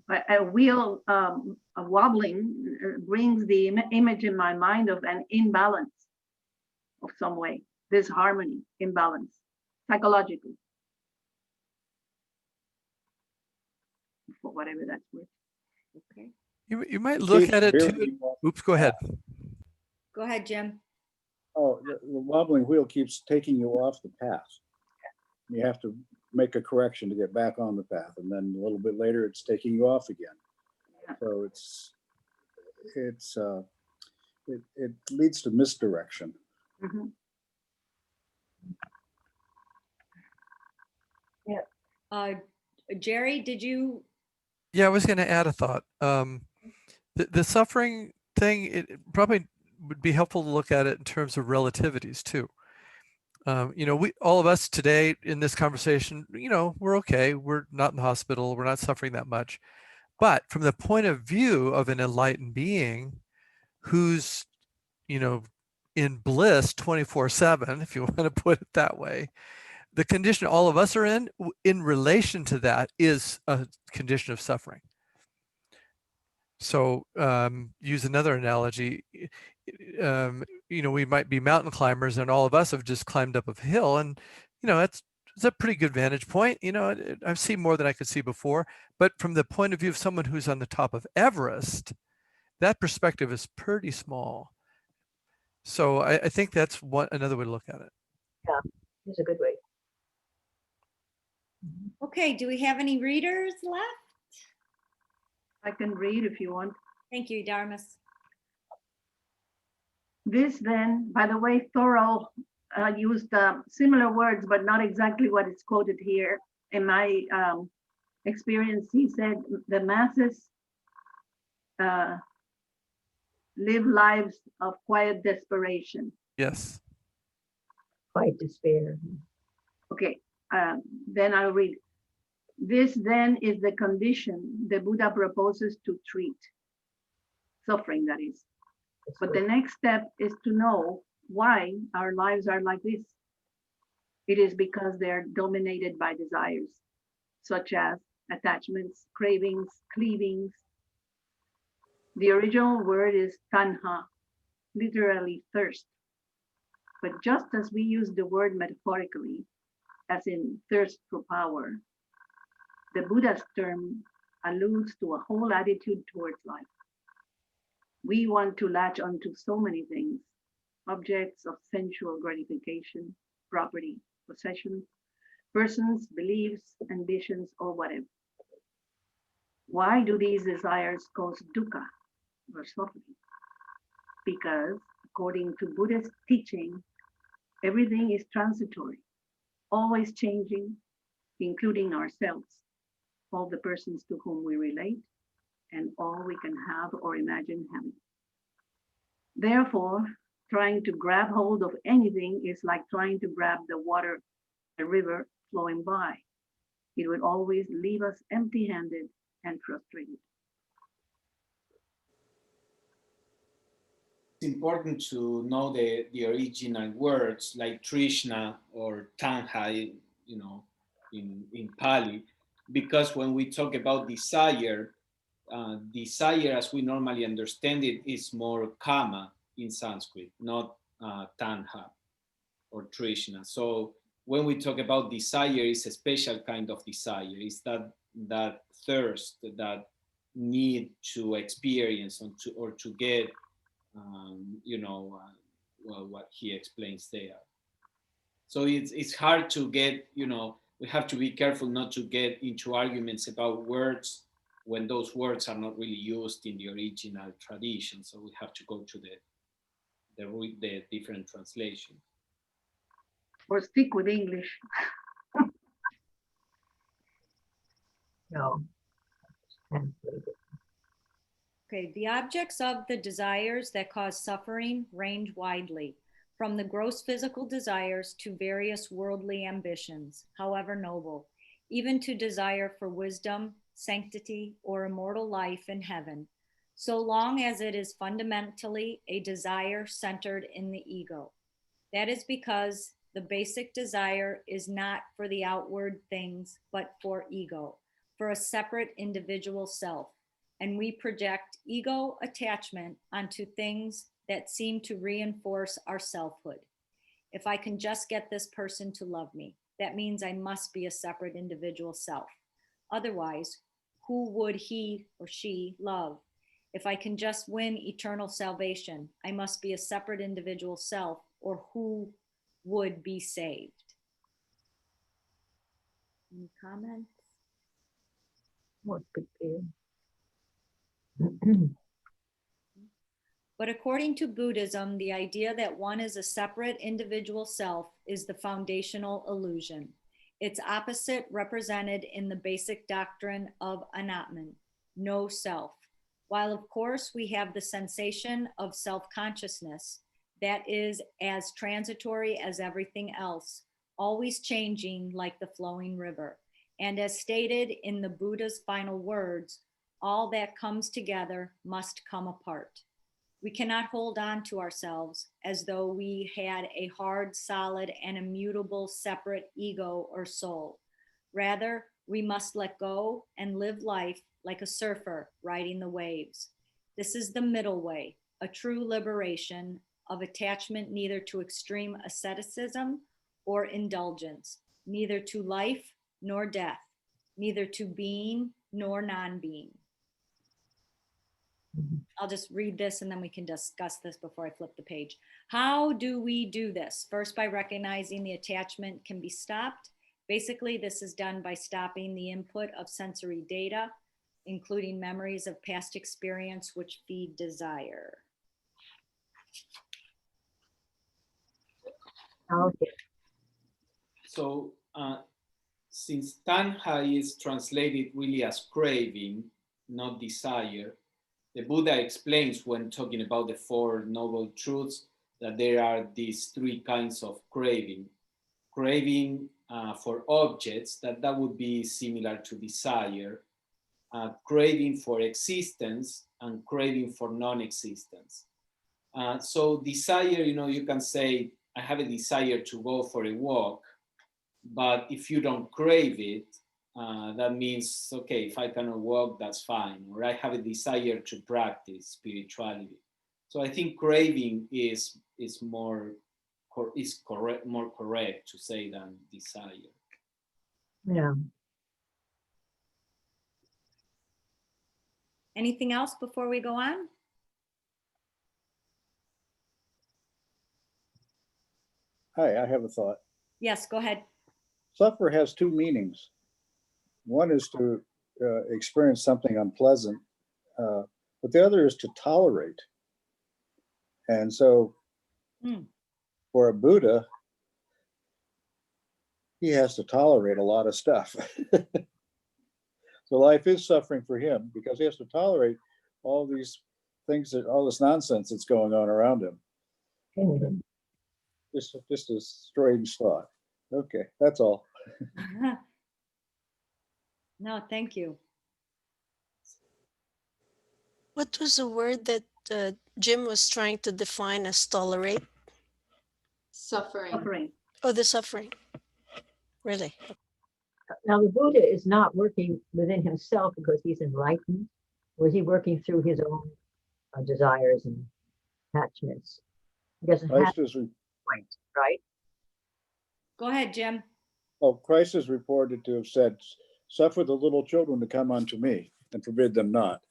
A wheel wobbling brings the image in my mind of an imbalance of some way, disharmony, imbalance, psychologically. For whatever that's worth. Okay. You might look at it too. Oops, go ahead. Go ahead, Jim. Oh, the wobbling wheel keeps taking you off the path. You have to make a correction to get back on the path, and then a little bit later it's taking you off again. So it leads to misdirection. Mm-hmm. Yeah. Jerry, did you? Yeah, I was going to add a thought. The suffering thing, it probably would be helpful to look at it in terms of relativities too. All of us today in this conversation, we're okay. We're not in the hospital. We're not suffering that much. But from the point of view of an enlightened being who's, you know, in bliss 24/7, if you want to put it that way, the condition all of us are in relation to that, is a condition of suffering. So use another analogy. You know, we might be mountain climbers and all of us have just climbed up a hill, and, you know, it's a pretty good vantage point. You know, I've seen more than I could see before, but from the point of view of someone who's on the top of Everest, that perspective is pretty small. So I think that's another way to look at it. Yeah, it's a good way. Okay, do we have any readers left? I can read if you want. Thank you, Dharmas. This then, by the way, Thoreau used similar words, but not exactly what is quoted here. In my experience, he said, the masses live lives of quiet desperation. Yes. Quite despair. Okay, then I'll read. This then is the condition the Buddha proposes to treat. Suffering, that is. But the next step is to know why our lives are like this. It is because they're dominated by desires, such as attachments, cravings, cleavings. The original word is tanha, literally thirst. But just as we use the word metaphorically, as in thirst for power, the Buddha's term alludes to a whole attitude towards life. We want to latch onto so many things, objects of sensual gratification, property, possessions, persons, beliefs, ambitions, or whatever. Why do these desires cause dukkha or suffering? Because according to Buddhist teaching, everything is transitory, always changing, including ourselves, all the persons to whom we relate, and all we can have or imagine having. Therefore, trying to grab hold of anything is like trying to grab the water, the river flowing by. It would always leave us empty-handed and frustrated. It's important to know the original words like Trishna or Tanha, you know, in Pali, because when we talk about desire, desire as we normally understand it is more kama in Sanskrit, not Tanha or Trishna. So when we talk about desire, it's a special kind of desire. It's that thirst, that need to experience or to get, you know, well, what he explains there. So it's hard to get, you know, we have to be careful not to get into arguments about words when those words are not really used in the original tradition. So we have to go to the different translations. Or stick with English. No. Okay, the objects of the desires that cause suffering range widely, from the gross physical desires to various worldly ambitions, however noble, even to desire for wisdom, sanctity, or immortal life in heaven, so long as it is fundamentally a desire centered in the ego. That is because the basic desire is not for the outward things, but for ego, for a separate individual self. And we project ego attachment onto things that seem to reinforce our selfhood. If I can just get this person to love me, that means I must be a separate individual self. Otherwise, who would he or she love? If I can just win eternal salvation, I must be a separate individual self, or who would be saved? Any comments? More prepared. But according to Buddhism, the idea that one is a separate individual self is the foundational illusion. Its opposite represented in the basic doctrine of Anatman, no self. While of course we have the sensation of self-consciousness that is as transitory as everything else, always changing like the flowing river. And as stated in the Buddha's final words, All that comes together must come apart. We cannot hold on to ourselves as though we had a hard, solid, and immutable separate ego or soul. Rather, we must let go and live life like a surfer riding the waves. This is the middle way, a true liberation of attachment neither to extreme asceticism or indulgence, neither to life nor death, neither to being nor non-being. I'll just read this and then we can discuss this before I flip the page. How do we do this? First, by recognizing the attachment can be stopped. Basically, this is done by stopping the input of sensory data, including memories of past experience which feed desire. Okay. So since tanha is translated really as craving, not desire, the Buddha explains when talking about the Four Noble Truths that there are these three kinds of craving. Craving for objects, that would be similar to desire. Craving for existence and craving for non-existence. So desire, you can say, I have a desire to go for a walk, but if you don't crave it, that means, okay, if I cannot walk, that's fine. Or I have a desire to practice spirituality. So I think craving is more correct to say than desire. Yeah. Anything else before we go on? Hi, I have a thought. Yes, go ahead. Suffer has two meanings. One is to experience something unpleasant, but the other is to tolerate. And so for a Buddha, he has to tolerate a lot of stuff. So life is suffering for him because he has to tolerate all these things, all this nonsense that's going on around him. Mhm. Just a strange thought. Okay, that's all. No, thank you. What was the word that Jim was trying to define as tolerate? Suffering. Suffering. Oh, the suffering. Really? Now, the Buddha is not working within himself because he's enlightened, or is he working through his own desires and attachments? He doesn't have Christ is, point, right? Go ahead, Jim. Christ is reported to have said, suffer the little children to come unto me and forbid them not,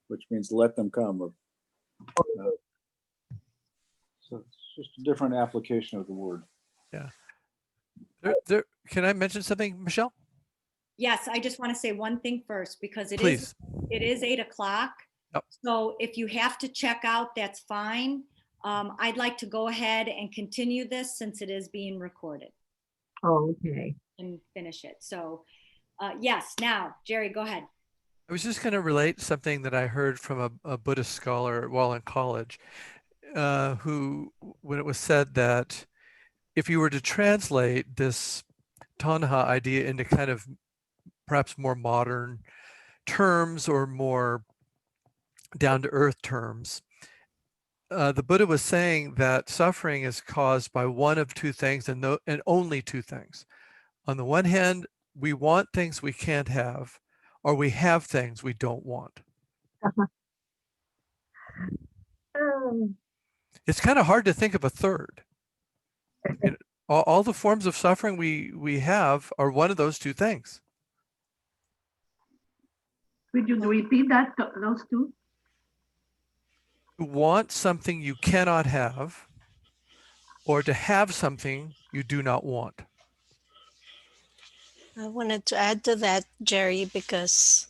which means let them come. Or, so it's just a different application of the word. Yeah. Can I mention something, Michelle? Yes, I just want to say one thing first because it Please. is 8 o'clock. Yep. So if you have to check out, that's fine. I'd like to go ahead and continue this since it is being recorded Oh, okay. and finish it. So yes, now, Jerry, go ahead. I was just going to relate something that I heard from a Buddhist scholar while in college, who, when it was said that if you were to translate this tanha idea into kind of perhaps more modern terms or more down-to-earth terms, the Buddha was saying that suffering is caused by one of two things and only two things. On the one hand, we want things we can't have, or we have things we don't want. It's kind of hard to think of a third. You know, all the forms of suffering we have are one of those two things. Could you repeat that, those two? To want something you cannot have, or to have something you do not want. I wanted to add to that, Jerry, because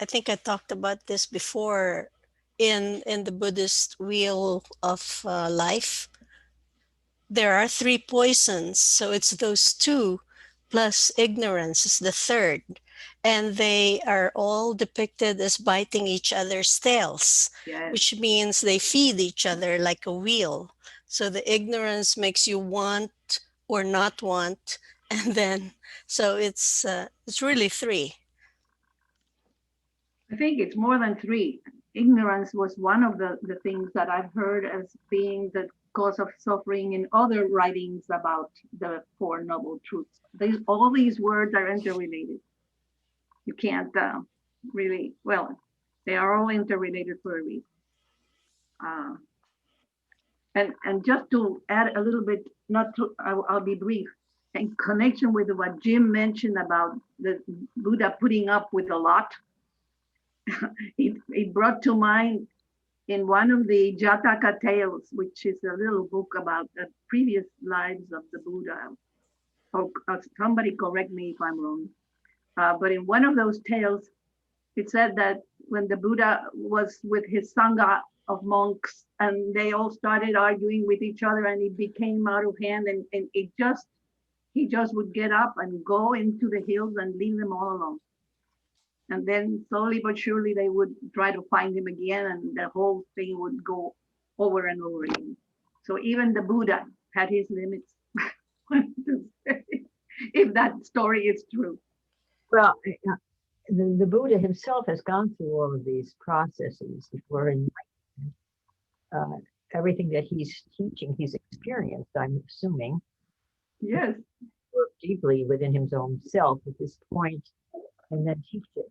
I think I talked about this before in the Buddhist wheel of life. There are 3 poisons, so it's those 2 plus ignorance is the third, and they are all depicted as biting each other's tails, Yes. which means they feed each other like a wheel. So the ignorance makes you want or not want, and then so it's really 3. I think it's more than three. Ignorance was one of the things that I've heard as being the cause of suffering in other writings about the Four Noble Truths. All these words are interrelated. You can't really, well, they are all interrelated for a reason. And just to add a little bit, I'll be brief, in connection with what Jim mentioned about the Buddha putting up with a lot. It brought to mind in one of the Jataka tales, which is a little book about the previous lives of the Buddha. Or somebody correct me if I'm wrong. But in one of those tales, it said that when the Buddha was with his Sangha of monks and they all started arguing with each other and it became out of hand, and he just would get up and go into the hills and leave them all alone. And then slowly but surely they would try to find him again, and the whole thing would go over and over again. So even the Buddha had his limits, if that story is true. Well, the Buddha himself has gone through all of these processes before enlightenment. Everything that he's teaching, he's experienced, I'm assuming. Yes. Work deeply within his own self at this point and then teach it.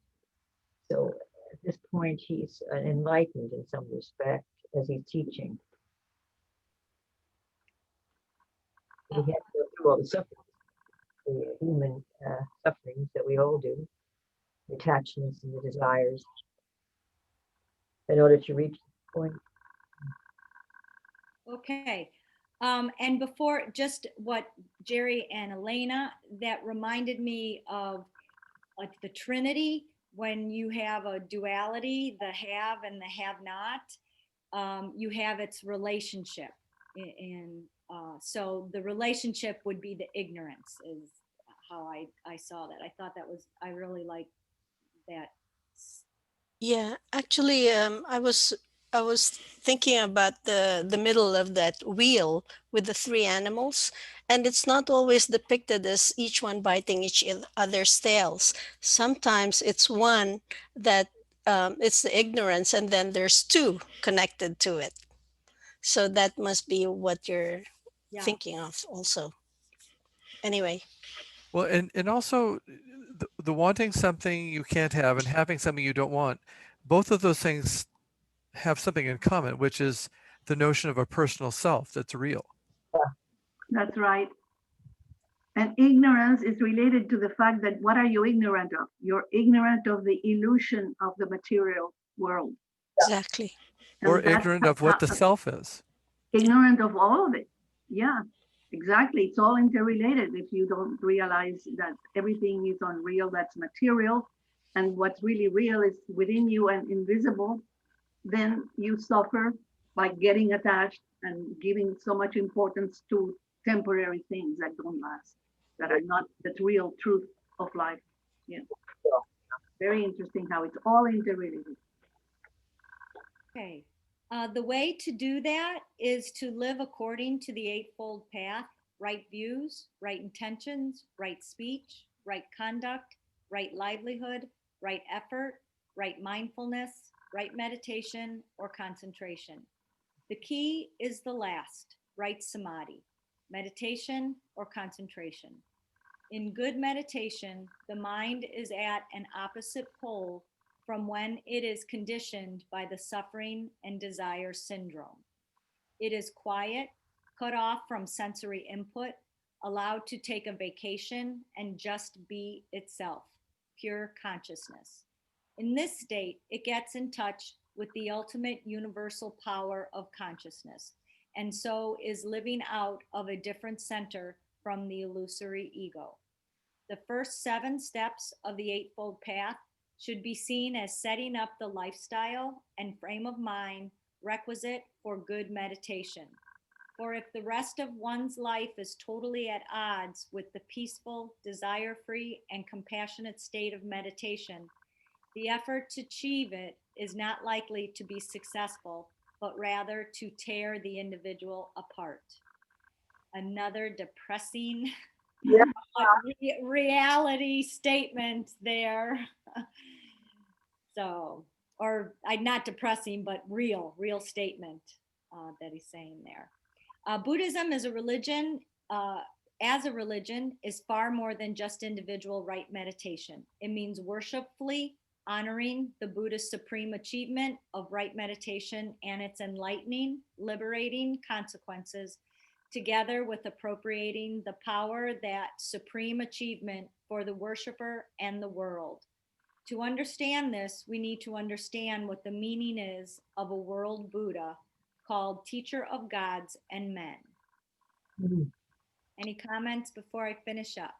So at this point, he's enlightened in some respect as he's teaching. He had to go through all the suffering, the human sufferings that we all do, the attachments and the desires, in order to reach the point. Okay. And before, just what Jerry and Elena, that reminded me of like the Trinity, when you have a duality, the have and the have not, you have its relationship. And so the relationship would be the ignorance, is how I saw that. I thought that was, I really liked that. Yeah, actually, I was thinking about the middle of that wheel with the three animals, and it's not always depicted as each one biting each other's tails. Sometimes it's one that it's the ignorance, and then there's two connected to it. So that must be what you're thinking of also. Anyway. Well, and also the wanting something you can't have and having something you don't want, both of those things have something in common, which is the notion of a personal self that's real. That's right. And ignorance is related to the fact that what are you ignorant of? You're ignorant of the illusion of the material world. Exactly. Or ignorant of what the self is. Ignorant of all of it. Yeah, exactly. It's all interrelated. If you don't realize that everything is unreal, that's material, and what's really real is within you and invisible, then you suffer by getting attached and giving so much importance to temporary things that don't last, that are not the real truth of life. Yeah. Very interesting how it's all interrelated. Okay. The way to do that is to live according to the Eightfold Path: right views, right intentions, right speech, right conduct, right livelihood, right effort, right mindfulness, right meditation or concentration. The key is the last, right samadhi, meditation or concentration. In good meditation, the mind is at an opposite pole from when it is conditioned by the suffering and desire syndrome. It is quiet, cut off from sensory input, allowed to take a vacation and just be itself, pure consciousness. In this state, it gets in touch with the ultimate universal power of consciousness, and so is living out of a different center from the illusory ego. The first 7 steps of the Eightfold Path should be seen as setting up the lifestyle and frame of mind requisite for good meditation. For if the rest of one's life is totally at odds with the peaceful, desire-free, and compassionate state of meditation, the effort to achieve it is not likely to be successful, but rather to tear the individual apart. Another depressing reality statement there. So, or not depressing, but real statement that he's saying there. Buddhism is a religion, as a religion, is far more than just individual right meditation. It means worshipfully honoring the Buddha's supreme achievement of right meditation and its enlightening, liberating consequences, together with appropriating the power that supreme achievement for the worshiper and the world. To understand this, we need to understand what the meaning is of a world Buddha called teacher of gods and men. Mhm. Any comments before I finish up?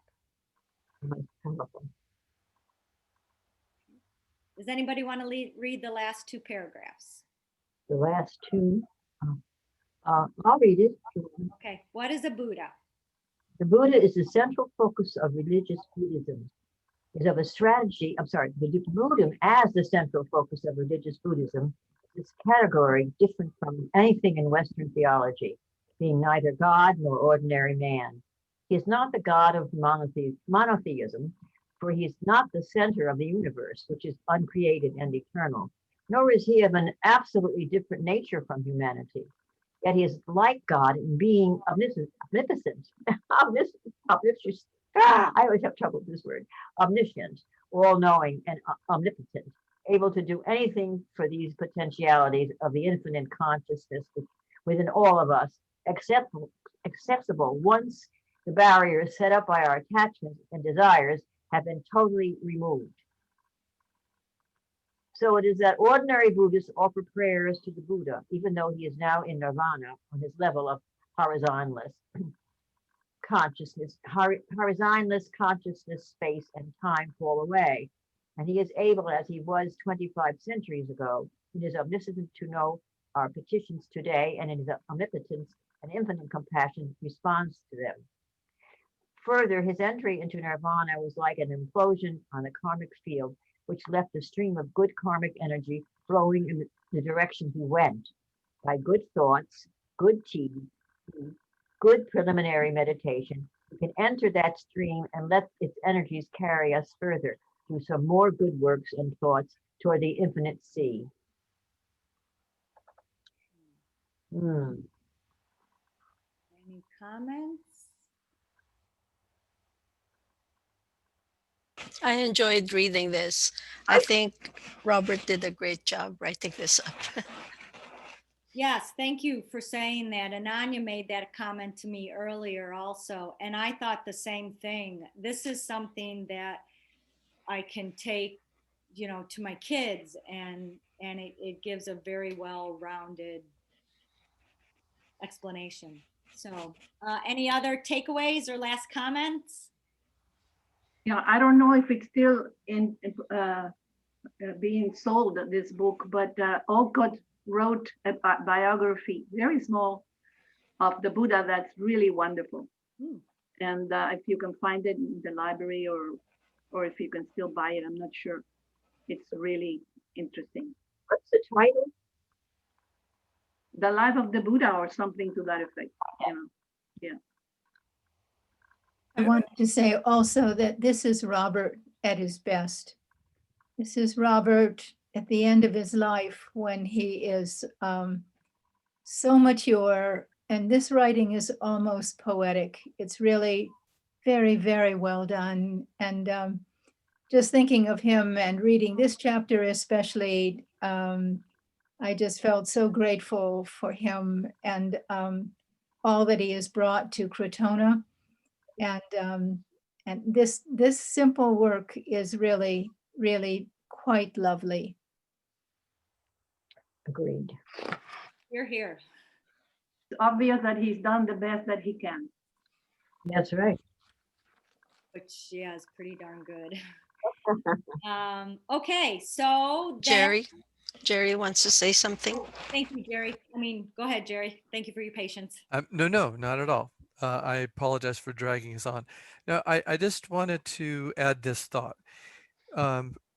Does anybody want to read the last two paragraphs? The last two, I'll read it. Okay, what is a Buddha? The Buddha is the central focus of religious Buddhism. Is of a strategy, the Buddhism as the central focus of religious Buddhism, this category different from anything in Western theology, being neither God nor ordinary man. He is not the God of monotheism, for he is not the center of the universe, which is uncreated and eternal, nor is he of an absolutely different nature from humanity. Yet he is like God in being omniscient, I always have trouble with this word, omniscient, all-knowing, and omnipotent, able to do anything for these potentialities of the infinite consciousness within all of us, accessible once the barriers set up by our attachments and desires have been totally removed. So it is that ordinary Buddhists offer prayers to the Buddha, even though he is now in nirvana on his level of horizonless consciousness, space and time fall away. And he is able, as he was 25 centuries ago, in his omniscience to know our petitions today, and in his omnipotence and infinite compassion responds to them. Further, his entry into nirvana was like an implosion on the karmic field, which left a stream of good karmic energy flowing in the direction he went. By good thoughts, good tea, good preliminary meditation, we can enter that stream and let its energies carry us further through some more good works and thoughts toward the infinite sea. Any comments? I enjoyed reading this. I think Robert did a great job writing this up. Yes, thank you for saying that. And Anya made that comment to me earlier also. And I thought the same thing. This is something that I can take, to my kids, and it gives a very well-rounded explanation. So any other takeaways or last comments? Yeah, I don't know if it's still being sold, this book, but Olcott wrote a biography, very small, of the Buddha that's really wonderful. And if you can find it in the library, or if you can still buy it, I'm not sure. It's really interesting. What's the title? The Life of the Buddha, or something to that effect. Yeah. I wanted to say also that this is Robert at his best. This is Robert at the end of his life, when he is so mature, and this writing is almost poetic. It's really very, very well done. And just thinking of him and reading this chapter especially, I just felt so grateful for him and all that he has brought to Crotona. And this simple work is really, really quite lovely. Agreed. You're here. It's obvious that he's done the best that he can. That's right. Which, yeah, is pretty darn good. Okay, so Jerry wants to say something. Thank you, Jerry. Go ahead, Jerry. Thank you for your patience. No, not at all. I apologize for dragging us on. Now, I just wanted to add this thought.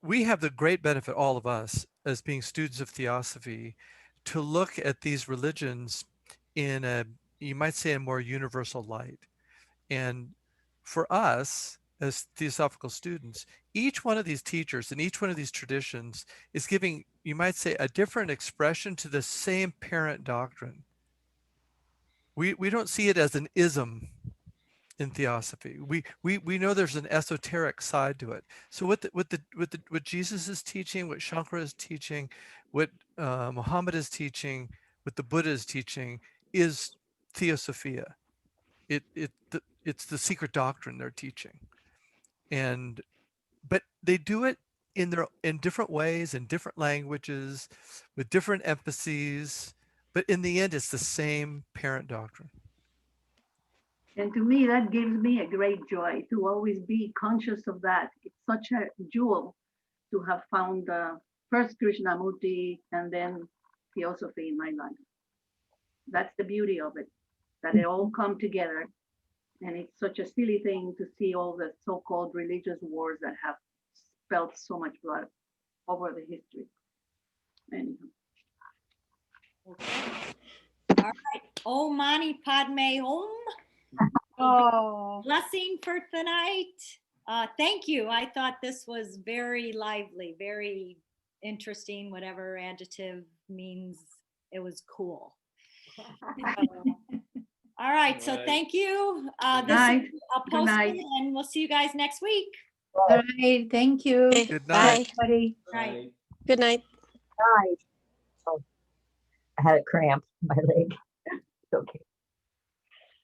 We have the great benefit, all of us, as being students of theosophy, to look at these religions in you might say, a more universal light. And for us, as theosophical students, each one of these teachers and each one of these traditions is giving, you might say, a different expression to the same parent doctrine. We don't see it as an ism in theosophy. We know there's an esoteric side to it. So what Jesus is teaching, what Shankara is teaching, what Muhammad is teaching, what the Buddha is teaching is theosophia. It's the secret doctrine they're teaching, but they do it in different ways, in different languages, with different emphases. But in the end, it's the same parent doctrine. And to me, that gives me a great joy to always be conscious of that. It's such a jewel to have found first Krishnamurti and then theosophy in my life. That's the beauty of it, that they all come together. And it's such a silly thing to see all the so-called religious wars that have spilled so much blood over the history. Anyhow. All right. Om Mani Padme Hum. Oh, Blessing for tonight. Thank you. I thought this was very lively, very interesting, whatever adjective means. It was cool. All right. So Right. thank you. Good This night. is a Good night. posted, and we'll see you guys next week. all right. Thank you. Okay, Good bye. night. Everybody. Right. Good night. Right. Oh, I had a cramp in my leg. It's okay.